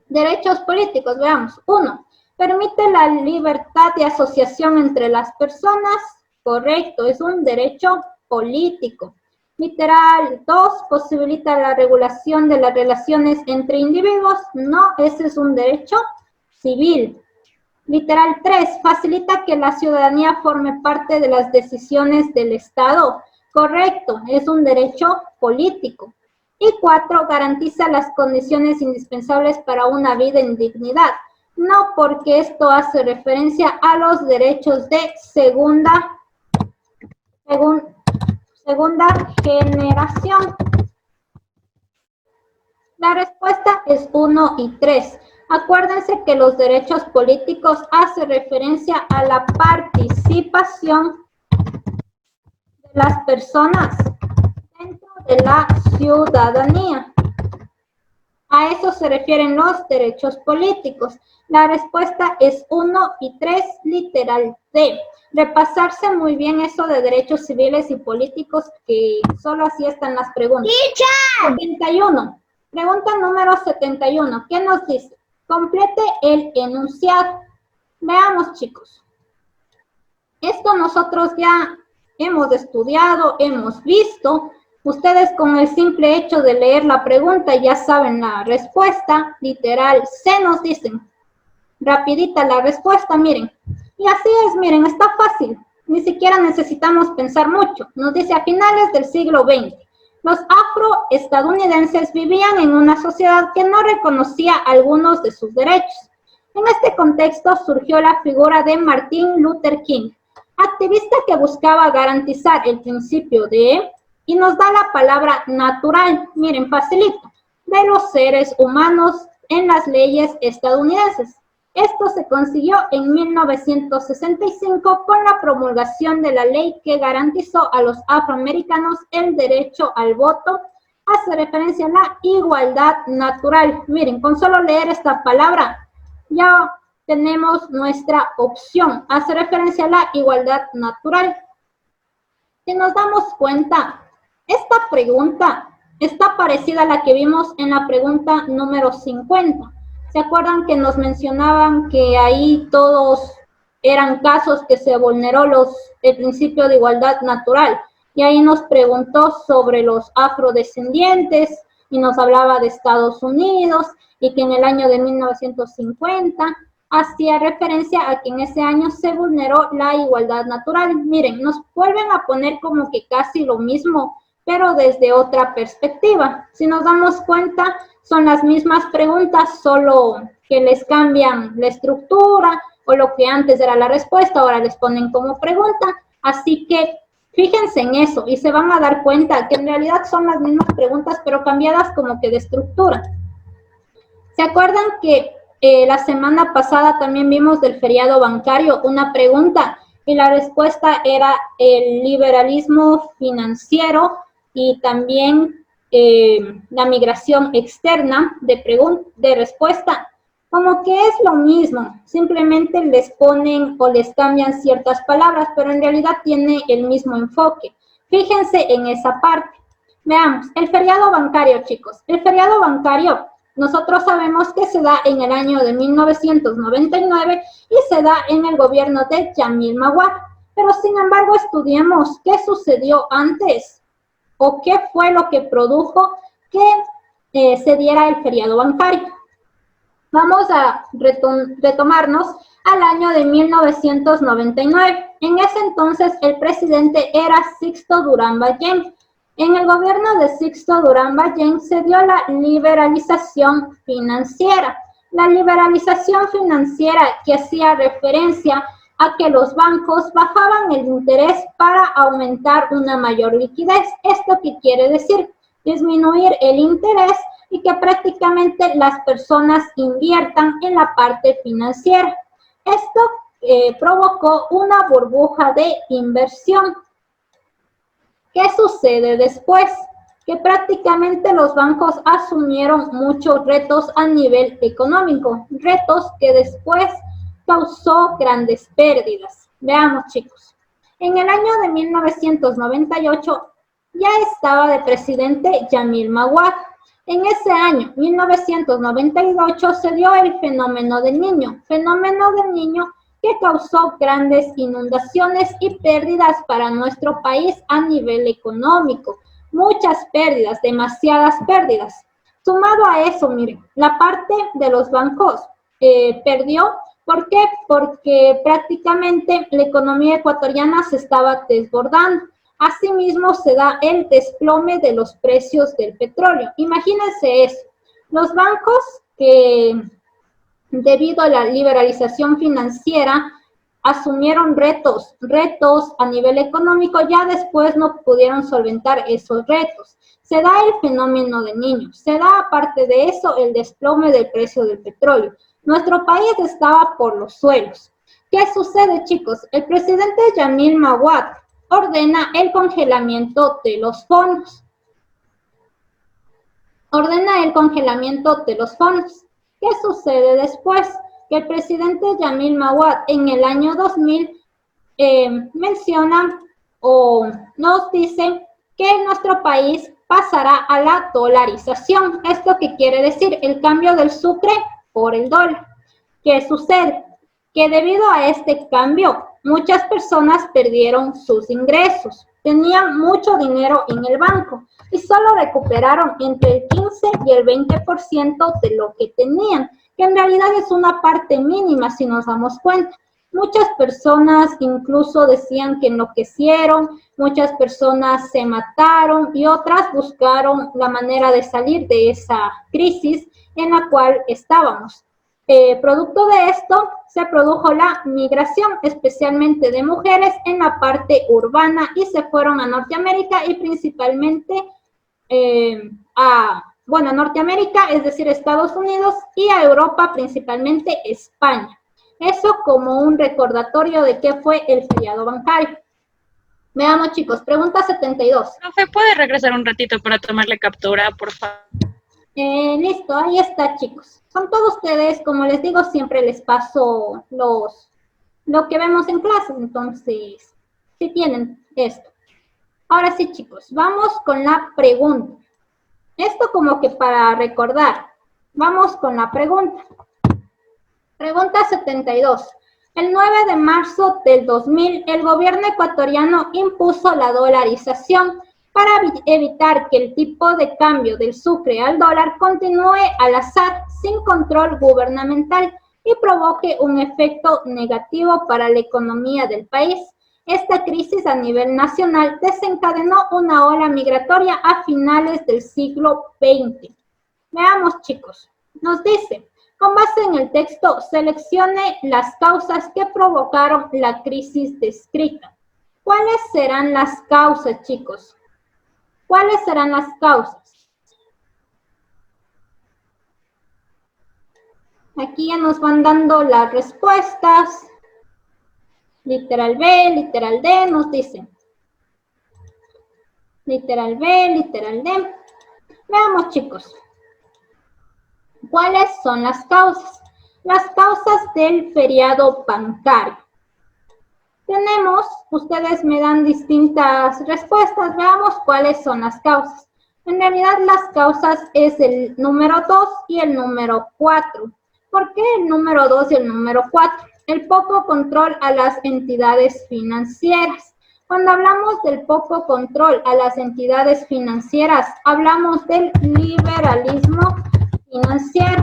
Derechos políticos, veamos. 1. Permite la libertad de asociación entre las personas. Correcto, es un derecho político. Literal 2. Posibilita la regulación de las relaciones entre individuos. No, ese es un derecho civil. Literal 3. Facilita que la ciudadanía forme parte de las decisiones del Estado. Correcto, es un derecho político. Y 4. Garantiza las condiciones indispensables para una vida en dignidad. No, porque esto hace referencia a los derechos de segunda generación. La respuesta es 1 y 3. Acuérdense que los derechos políticos hacen referencia a la participación de las personas dentro de la ciudadanía. A eso se refieren los derechos políticos. La respuesta es 1 y 3, literal D. Repasarse muy bien eso de derechos civiles y políticos, que solo así están las preguntas. ¡Teacher! 71. Pregunta número 71. ¿Qué nos dice? Complete el enunciado. Veamos, chicos. Esto nosotros ya hemos estudiado, hemos visto. Ustedes con el simple hecho de leer la pregunta ya saben la respuesta. Literal C nos dicen. Rapidita la respuesta, miren. Y así es, miren, está fácil. Ni siquiera necesitamos pensar mucho. Nos dice a finales del siglo XX. Los afroestadounidenses vivían en una sociedad que no reconocía algunos de sus derechos. En este contexto surgió la figura de Martin Luther King, activista que buscaba garantizar el principio de, y nos da la palabra natural, miren, facilito, de los seres humanos en las leyes estadounidenses. Esto se consiguió en 1965 con la promulgación de la ley que garantizó a los afroamericanos el derecho al voto. Hace referencia a la igualdad natural. Miren, con solo leer esta palabra ya tenemos nuestra opción. Hace referencia a la igualdad natural. Si nos damos cuenta, esta pregunta está parecida a la que vimos en la pregunta número 50. ¿Se acuerdan que nos mencionaban que ahí todos eran casos que se vulneró el principio de igualdad natural? Y ahí nos preguntó sobre los afrodescendientes y nos hablaba de Estados Unidos y que en el año de 1950 hacía referencia a que en ese año se vulneró la igualdad natural. Miren, nos vuelven a poner como que casi lo mismo, pero desde otra perspectiva. Si nos damos cuenta, son las mismas preguntas, solo que les cambian la estructura, o lo que antes era la respuesta, ahora les ponen como pregunta. Así que fíjense en eso y se van a dar cuenta que en realidad son las mismas preguntas, pero cambiadas como que de estructura. ¿Se acuerdan que la semana pasada también vimos del feriado bancario una pregunta y la respuesta era el liberalismo financiero y también la migración externa de respuesta? Como que es lo mismo, simplemente les ponen o les cambian ciertas palabras, pero en realidad tiene el mismo enfoque. Fíjense en esa parte. Veamos, el feriado bancario, chicos. El feriado bancario, nosotros sabemos que se da en el año de 1999 y se da en el gobierno de Yamil Maguad. Pero sin embargo, estudiemos qué sucedió antes o qué fue lo que produjo que se diera el feriado bancario. Vamos a retomarnos al año de 1999. En ese entonces el presidente era Sixto Durán Ballén. En el gobierno de Sixto Durán Ballén se dio la liberalización financiera. La liberalización financiera que hacía referencia a que los bancos bajaban el interés para aumentar una mayor liquidez. ¿Esto qué quiere decir? Disminuir el interés y que prácticamente las personas inviertan en la parte financiera. Esto provocó una burbuja de inversión. ¿Qué sucede después? Que prácticamente los bancos asumieron muchos retos a nivel económico, retos que después causó grandes pérdidas. Veamos, chicos. En el año de 1998 ya estaba de presidente Yamil Maguad. En ese año, 1998, se dio el fenómeno del Niño que causó grandes inundaciones y pérdidas para nuestro país a nivel económico. Muchas pérdidas, demasiadas pérdidas. Sumado a eso, miren, la parte de los bancos perdió. ¿Por qué? Porque prácticamente la economía ecuatoriana se estaba desbordando. Asimismo, se da el desplome de los precios del petróleo. Imagínense eso. Los bancos que, debido a la liberalización financiera, asumieron retos a nivel económico, ya después no pudieron solventar esos retos. Se da el fenómeno del Niño. Se da, aparte de eso, el desplome del precio del petróleo. Nuestro país estaba por los suelos. ¿Qué sucede, chicos? El presidente Yamil Maguad ordena el congelamiento de los fondos. ¿Qué sucede después? Que el presidente Yamil Maguad en el año 2000 menciona o nos dice que nuestro país pasará a la dolarización. ¿Esto qué quiere decir? El cambio del sucre por el dólar. ¿Qué sucede? Que debido a este cambio, muchas personas perdieron sus ingresos. Tenían mucho dinero en el banco y solo recuperaron entre el 15 y el 20% de lo que tenían, que en realidad es una parte mínima si nos damos cuenta. Muchas personas incluso decían que enloquecieron, muchas personas se mataron y otras buscaron la manera de salir de esa crisis en la cual estábamos. Producto de esto, se produjo la migración, especialmente de mujeres en la parte urbana, y se fueron a Norteamérica y principalmente a Norteamérica, es decir, Estados Unidos, y a Europa, principalmente España. Eso como un recordatorio de qué fue el feriado bancario. Veamos, chicos, pregunta 72. Profe, ¿puede regresar un ratito para tomarle captura, por favor? Listo, ahí está, chicos. Son todos ustedes, como les digo, siempre les paso lo que vemos en clase, entonces, sí tienen esto. Ahora sí, chicos, vamos con la pregunta. Esto como que para recordar. Vamos con la pregunta. Pregunta 72. El 9 de marzo del 2000, el gobierno ecuatoriano impuso la dolarización para evitar que el tipo de cambio del sucre al dólar continúe al azar sin control gubernamental y provoque un efecto negativo para la economía del país. Esta crisis a nivel nacional desencadenó una ola migratoria a finales del siglo XX. Veamos, chicos. Nos dice, Con base en el texto, seleccione las causas que provocaron la crisis descrita. ¿Cuáles serán las causas, chicos? ¿Cuáles serán las causas? Aquí ya nos van dando las respuestas. Literal B, literal D, nos dicen. Literal B, literal D. Veamos, chicos. ¿Cuáles son las causas? Las causas del feriado bancario. Tenemos, ustedes me dan distintas respuestas. Veamos cuáles son las causas. En realidad, las causas es el número 2 y el número 4. ¿Por qué el número 2 y el número 4? El poco control a las entidades financieras. Cuando hablamos del poco control a las entidades financieras, hablamos del liberalismo financiero.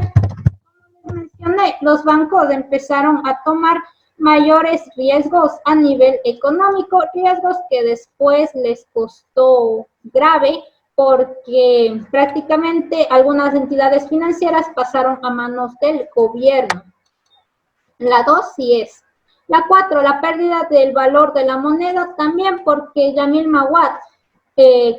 Como les mencioné, los bancos empezaron a tomar mayores riesgos a nivel económico, riesgos que después les costó grave porque prácticamente algunas entidades financieras pasaron a manos del gobierno. La 2 sí es. La 4, la pérdida del valor de la moneda, también porque Yamil Maguad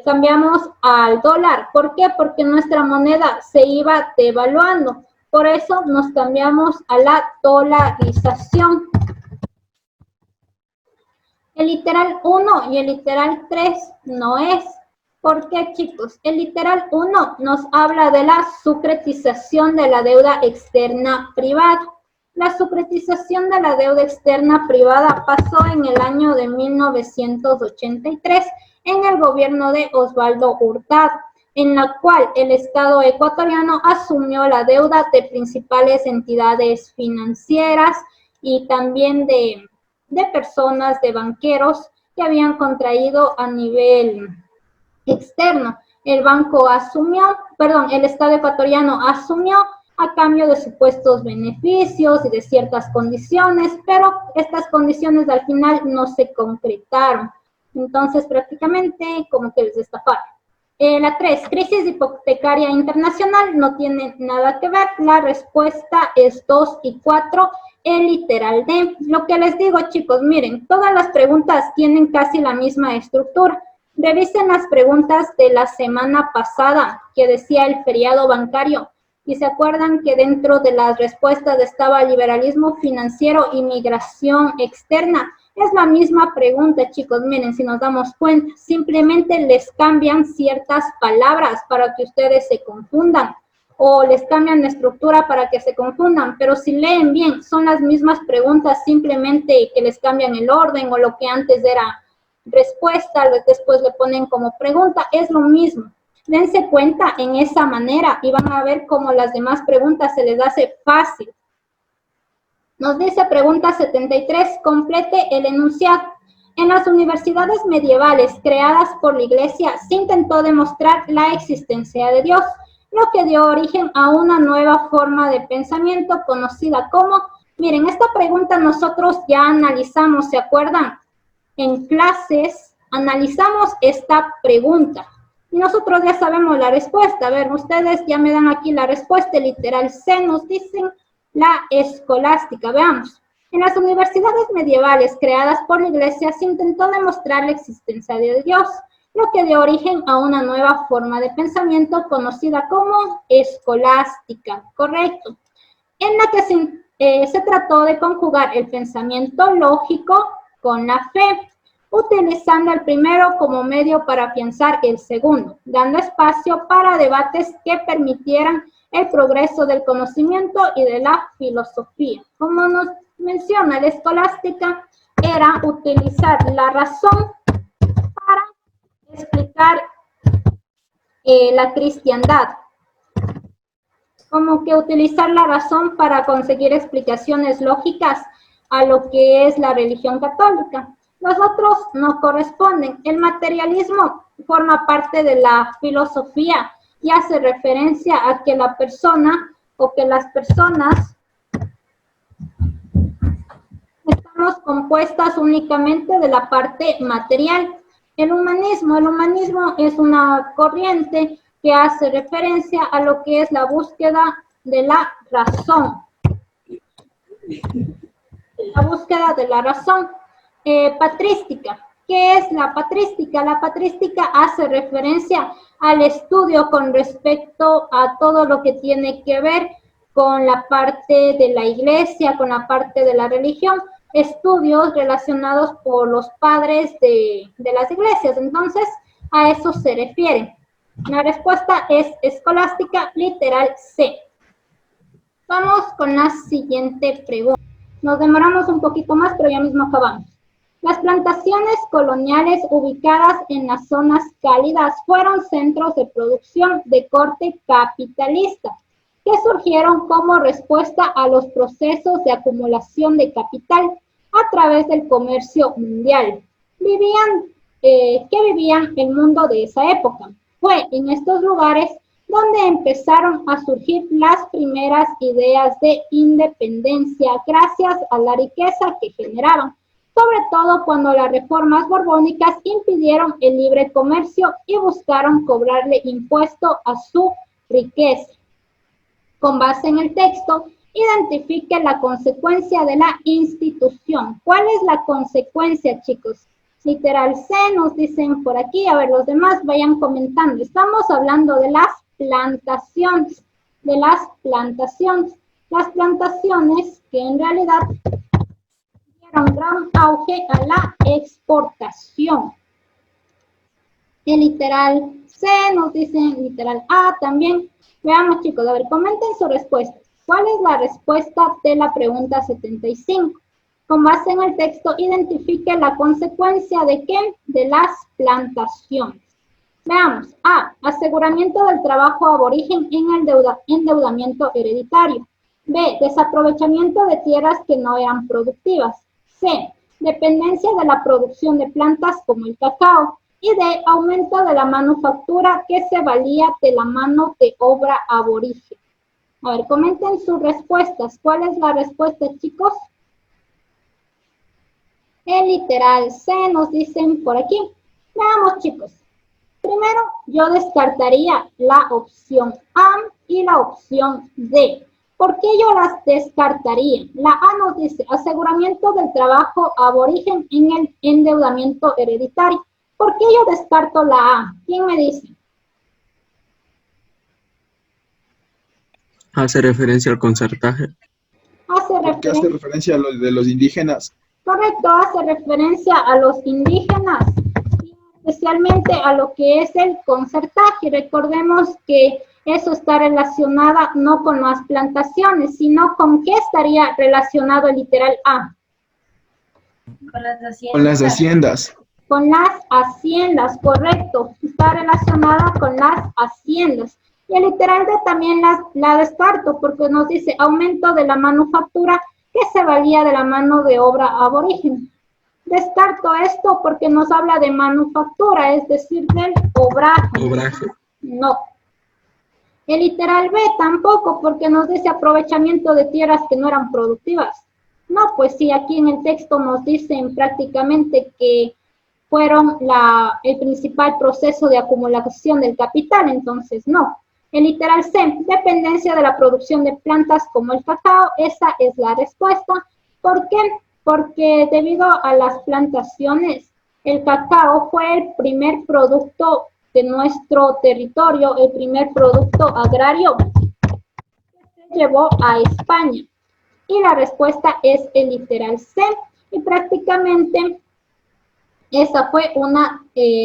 cambiamos al dólar. ¿Por qué? Porque nuestra moneda se iba devaluando. Por eso nos cambiamos a la dolarización. El literal 1 y el literal 3 no es. ¿Por qué, chicos? El literal 1 nos habla de la sucretización de la deuda externa privada. La sucretización de la deuda externa privada pasó en el año de 1983 en el gobierno de Osvaldo Hurtado, en la cual el Estado ecuatoriano asumió la deuda de principales entidades financieras y también de personas, de banqueros que habían contraído a nivel externo. El Estado ecuatoriano asumió a cambio de supuestos beneficios y de ciertas condiciones, pero estas condiciones al final no se concretaron. Entonces, prácticamente, como que les estafaron. La 3, crisis hipotecaria internacional, no tiene nada que ver. La respuesta es 2 y 4, el literal D. Lo que les digo, chicos, miren, todas las preguntas tienen casi la misma estructura. Revisen las preguntas de la semana pasada que decía el feriado bancario. Y se acuerdan que dentro de las respuestas estaba liberalismo financiero y migración externa. Es la misma pregunta, chicos. Miren, si nos damos cuenta, simplemente les cambian ciertas palabras para que ustedes se confundan o les cambian la estructura para que se confundan. Pero si leen bien, son las mismas preguntas, simplemente que les cambian el orden o lo que antes era respuesta, después le ponen como pregunta. Es lo mismo. Dense cuenta en esa manera y van a ver cómo las demás preguntas se les hace fácil. Nos dice pregunta 73, complete el enunciado. En las universidades medievales creadas por la Iglesia se intentó demostrar la existencia de Dios, lo que dio origen a una nueva forma de pensamiento conocida como... Miren, esta pregunta nosotros ya analizamos, ¿se acuerdan? En clases analizamos esta pregunta. Y nosotros ya sabemos la respuesta. A ver, ustedes ya me dan aquí la respuesta. Literal C nos dicen la escolástica. Veamos. En las universidades medievales creadas por la Iglesia se intentó demostrar la existencia de Dios, lo que dio origen a una nueva forma de pensamiento conocida como escolástica. Correcto. En la que se trató de conjugar el pensamiento lógico con la fe, utilizando el primero como medio para afianzar el segundo, dando espacio para debates que permitieran el progreso del conocimiento y de la filosofía. Como nos menciona la escolástica, era utilizar la razón para explicar la cristiandad. Como que utilizar la razón para conseguir explicaciones lógicas a lo que es la religión católica. Los otros no corresponden. El materialismo forma parte de la filosofía y hace referencia a que la persona o que las personas estamos compuestas únicamente de la parte material. El humanismo es una corriente que hace referencia a lo que es la búsqueda de la razón. La búsqueda de la razón. Patrística. ¿Qué es la patrística? La patrística hace referencia al estudio con respecto a todo lo que tiene que ver con la parte de la iglesia, con la parte de la religión, estudios relacionados por los padres de las iglesias. Entonces, a eso se refiere. La respuesta es escolástica, literal C. Vamos con la siguiente pregunta. Nos demoramos un poquito más, pero ya mismo acabamos. Las plantaciones coloniales ubicadas en las zonas cálidas fueron centros de producción de corte capitalista, que surgieron como respuesta a los procesos de acumulación de capital a través del comercio mundial. ¿Qué vivían el mundo de esa época? Fue en estos lugares donde empezaron a surgir las primeras ideas de independencia gracias a la riqueza que generaban, sobre todo cuando las reformas borbónicas impidieron el libre comercio y buscaron cobrarle impuesto a su riqueza. Con base en el texto, identifique la consecuencia de la institución. ¿Cuál es la consecuencia, chicos? Literal C, nos dicen por aquí. A ver, los demás vayan comentando. Estamos hablando de las plantaciones. Las plantaciones que en realidad dieron gran auge a la exportación. El literal C, nos dicen literal A también. Veamos, chicos, a ver, comenten su respuesta. ¿Cuál es la respuesta de la pregunta 75? Con base en el texto, identifique la consecuencia de ¿qué? De las plantaciones. Veamos. A. Aseguramiento del trabajo aborigen en endeudamiento hereditario. B. Desaprovechamiento de tierras que no eran productivas. C. Dependencia de la producción de plantas como el cacao. Y D. Aumento de la manufactura que se valía de la mano de obra aborigen. A ver, comenten sus respuestas. ¿Cuál es la respuesta, chicos? El literal C, nos dicen por aquí. Veamos, chicos. Primero, yo descartaría la opción A y la opción D. ¿Por qué yo las descartaría? La A nos dice aseguramiento del trabajo aborigen en el endeudamiento hereditario. ¿Por qué yo descarto la A? ¿Quién me dice? Hace referencia al concertaje. ¿Qué hace referencia a los de los indígenas? Correcto, hace referencia a los indígenas, y especialmente a lo que es el concertaje. Recordemos que eso está relacionado no con las plantaciones, sino con qué estaría relacionado el literal A. Con las haciendas. Con las haciendas. Con las haciendas, correcto. Está relacionada con las haciendas. Y el literal D también la descarto porque nos dice aumento de la manufactura que se valía de la mano de obra aborigen. Descarto esto porque nos habla de manufactura, es decir, del obraje. No. El literal B tampoco porque nos dice aprovechamiento de tierras que no eran productivas. No, pues sí, aquí en el texto nos dicen prácticamente que fueron el principal proceso de acumulación del capital, entonces no. El literal C, dependencia de la producción de plantas como el cacao, esa es la respuesta. ¿Por qué? Porque debido a las plantaciones, el cacao fue el primer producto de nuestro territorio, el primer producto agrario que se llevó a España. Y la respuesta es el literal C, y prácticamente esa fue una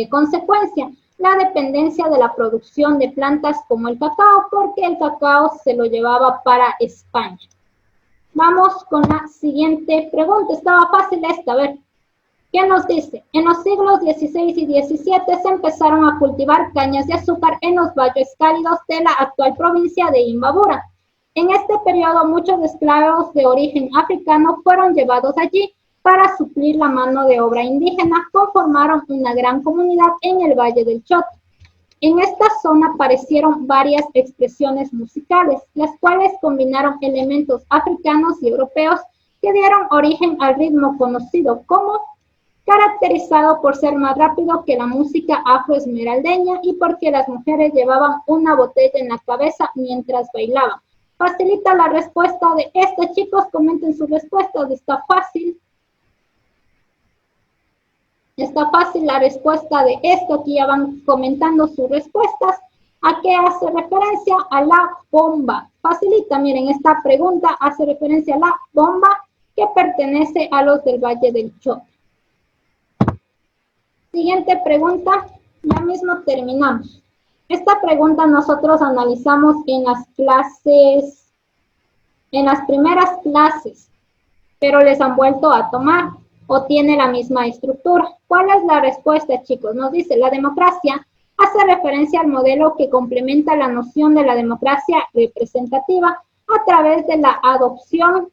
consecuencia. La dependencia de la producción de plantas como el cacao, porque el cacao se lo llevaba para España. Vamos con la siguiente pregunta. Estaba fácil esta, a ver. ¿Qué nos dice? En los siglos XVI y XVII se empezaron a cultivar cañas de azúcar en los valles cálidos de la actual provincia de Imbabura. En este periodo, muchos esclavos de origen africano fueron llevados allí para suplir la mano de obra indígena, conformaron una gran comunidad en el Valle del Chota. En esta zona aparecieron varias expresiones musicales, las cuales combinaron elementos africanos y europeos que dieron origen al ritmo conocido como, caracterizado por ser más rápido que la música afroesmeraldeña y porque las mujeres llevaban una botella en la cabeza mientras bailaban. Facilita la respuesta de esta, chicos. Comenten sus respuestas. Está fácil. Está fácil la respuesta de esto. Aquí ya van comentando sus respuestas. ¿A qué hace referencia? A la bomba. Facilita, miren, esta pregunta hace referencia a la bomba que pertenece a los del Valle del Chota. Siguiente pregunta, ya mismo terminamos. Esta pregunta nosotros analizamos en las clases, en las primeras clases, pero les han vuelto a tomar o tiene la misma estructura. ¿Cuál es la respuesta, chicos? Nos dice, la democracia hace referencia al modelo que complementa la noción de la democracia representativa a través de la adopción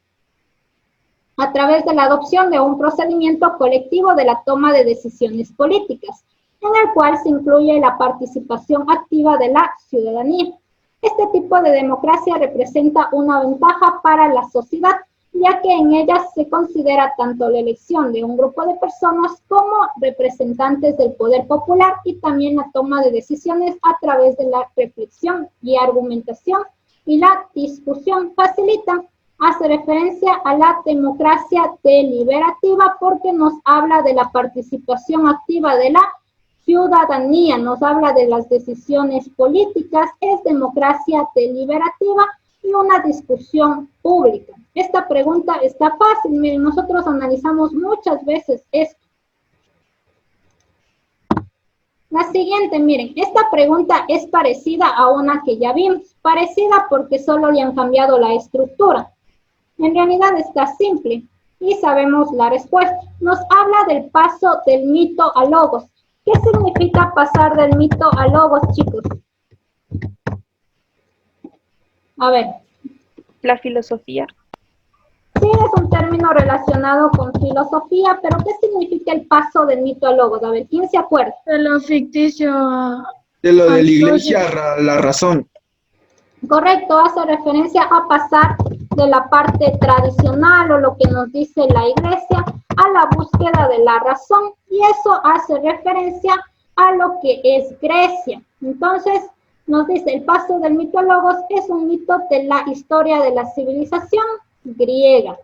de un procedimiento colectivo de la toma de decisiones políticas, en el cual se incluye la participación activa de la ciudadanía. Este tipo de democracia representa una ventaja para la sociedad, ya que en ella se considera tanto la elección de un grupo de personas como representantes del poder popular y también la toma de decisiones a través de la reflexión y argumentación y la discusión. Facilita, hace referencia a la democracia deliberativa porque nos habla de la participación activa de la ciudadanía, nos habla de las decisiones políticas, es democracia deliberativa y una discusión pública. Esta pregunta está fácil, miren, nosotros analizamos muchas veces esto. La siguiente, miren, esta pregunta es parecida a una que ya vimos, parecida porque solo le han cambiado la estructura. En realidad está simple y sabemos la respuesta. Nos habla del paso del mito a logos. ¿Qué significa pasar del mito a logos, chicos? A ver. La filosofía. Sí, es un término relacionado con filosofía, pero ¿qué significa el paso del mito a logos? A ver, ¿quién se acuerda? De lo ficticio a... De lo de la iglesia, la razón. Correcto, hace referencia a pasar de la parte tradicional o lo que nos dice la iglesia a la búsqueda de la razón, y eso hace referencia a lo que es Grecia. Entonces, nos dice, el paso del mito a logos es un mito de la historia de la civilización griega.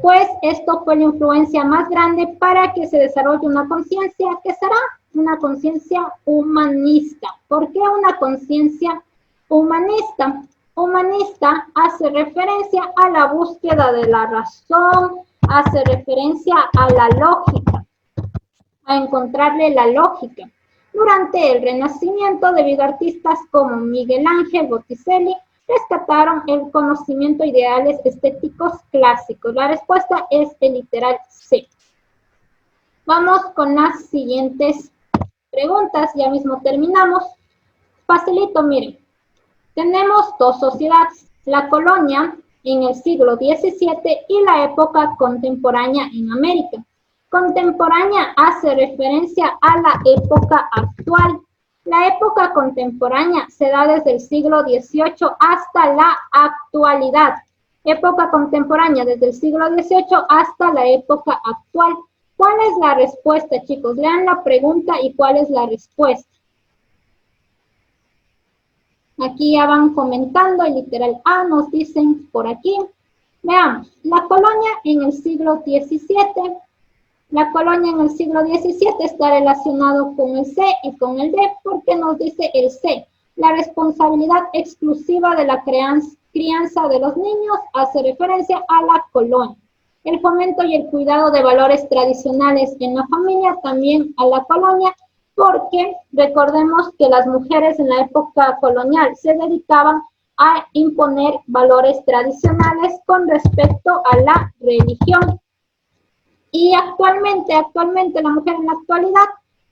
Pues esto fue la influencia más grande para que se desarrolle una conciencia que será una conciencia humanista. ¿Por qué una conciencia humanista? Humanista hace referencia a la búsqueda de la razón, hace referencia a la lógica, a encontrarle la lógica. Durante el Renacimiento, debido a artistas como Miguel Ángel, Botticelli, rescataron el conocimiento de ideales estéticos clásicos. La respuesta es el literal C. Vamos con las siguientes preguntas, ya mismo terminamos. Facilito, miren. Tenemos dos sociedades, la colonia en el siglo XVII y la época contemporánea en América. Contemporánea hace referencia a la época actual. La época contemporánea se da desde el siglo XVIII hasta la actualidad. Época contemporánea desde el siglo XVIII hasta la época actual. ¿Cuál es la respuesta, chicos? Lean la pregunta y cuál es la respuesta. Aquí ya van comentando el literal A, nos dicen por aquí. Veamos, la colonia en el siglo XVII. La colonia en el siglo XVII está relacionado con el C y con el D porque nos dice el C. La responsabilidad exclusiva de la crianza de los niños hace referencia a la colonia. El fomento y el cuidado de valores tradicionales en la familia también a la colonia, porque recordemos que las mujeres en la época colonial se dedicaban a imponer valores tradicionales con respecto a la religión. Y actualmente la mujer en la actualidad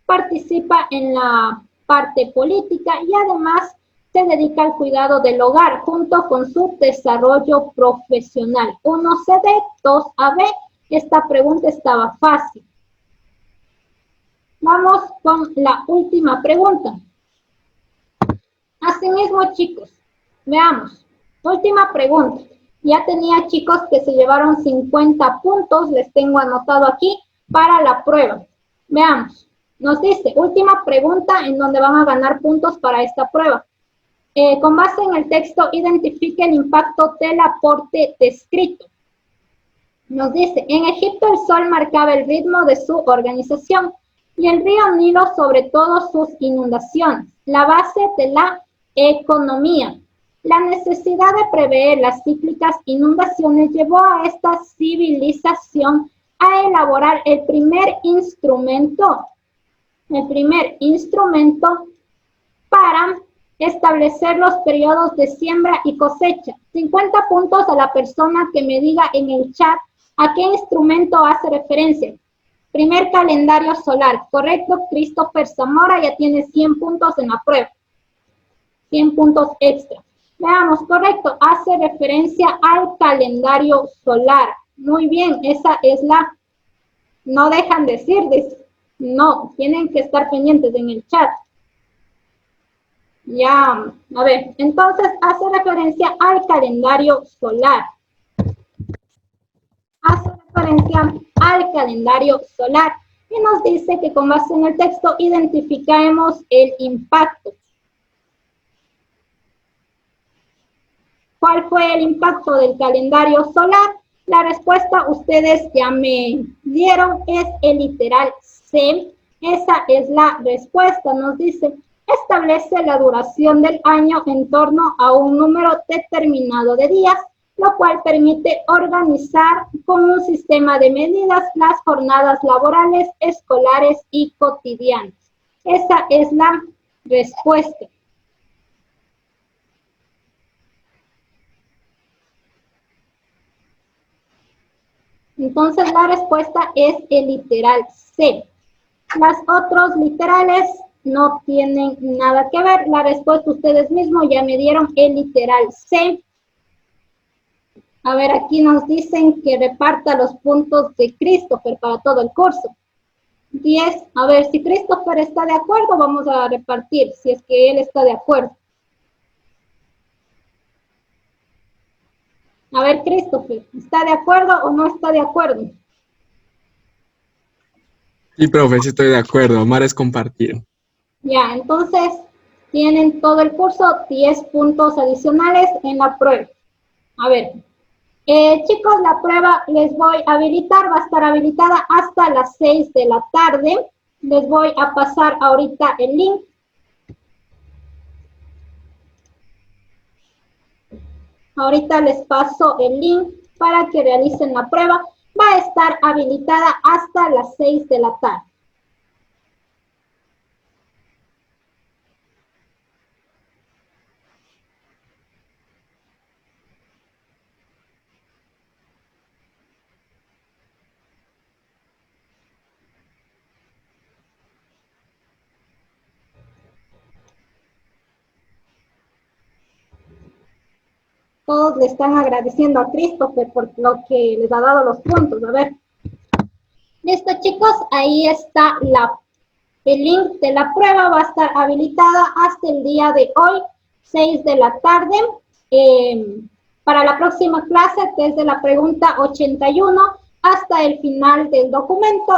participa en la parte política y además se dedica al cuidado del hogar junto con su desarrollo profesional. 1CD, 2AB, esta pregunta estaba fácil. Vamos con la última pregunta. Asimismo, chicos, veamos. Última pregunta. Ya tenía chicos que se llevaron 50 puntos, les tengo anotado aquí para la prueba. Veamos. Nos dice, última pregunta en donde van a ganar puntos para esta prueba. con base en el texto, identifique el impacto del aporte descrito. Nos dice, en Egipto el sol marcaba el ritmo de su organización y el río Nilo sobre todo sus inundaciones, la base de la economía. La necesidad de prever las cíclicas inundaciones llevó a esta civilización a elaborar el primer instrumento para establecer los periodos de siembra y cosecha. 50 puntos a la persona que me diga en el chat a qué instrumento hace referencia. Primer calendario solar, correcto. Christopher Zamora ya tiene 100 puntos en la prueba. 100 puntos extra. Veamos, correcto, hace referencia al calendario solar. Muy bien, esa es la... No dejan decir, no, tienen que estar pendientes en el chat. Ya, a ver, entonces hace referencia al calendario solar. Hace referencia al calendario solar y nos dice que con base en el texto identifiquemos el impacto. ¿Cuál fue el impacto del calendario solar? La respuesta ustedes ya me dieron, es el literal C. Esa es la respuesta. Nos dice, establece la duración del año en torno a un número determinado de días, lo cual permite organizar con un sistema de medidas las jornadas laborales, escolares y cotidianas. Esa es la respuesta. Entonces la respuesta es el literal C. Las otros literales no tienen nada que ver. La respuesta ustedes mismos ya me dieron el literal C. A ver, aquí nos dicen que reparta los puntos de Christopher para todo el curso. 10. A ver, si Christopher está de acuerdo, vamos a repartir, si es que él está de acuerdo. A ver, Christopher, ¿está de acuerdo o no está de acuerdo? Sí, profe, sí estoy de acuerdo. Amar es compartir. Ya, entonces tienen todo el curso 10 puntos adicionales en la prueba. A ver, chicos, la prueba les voy a habilitar, va a estar habilitada hasta las 6 de la tarde. Les voy a pasar ahorita el link. Ahorita les paso el link para que realicen la prueba. Va a estar habilitada hasta las 6 de la tarde. Todos le están agradeciendo a Christopher por lo que les ha dado los puntos. A ver. Listo, chicos. Ahí está el link de la prueba. Va a estar habilitada hasta el día de hoy, 6 de la tarde. Para la próxima clase, desde la pregunta 81 hasta el final del documento.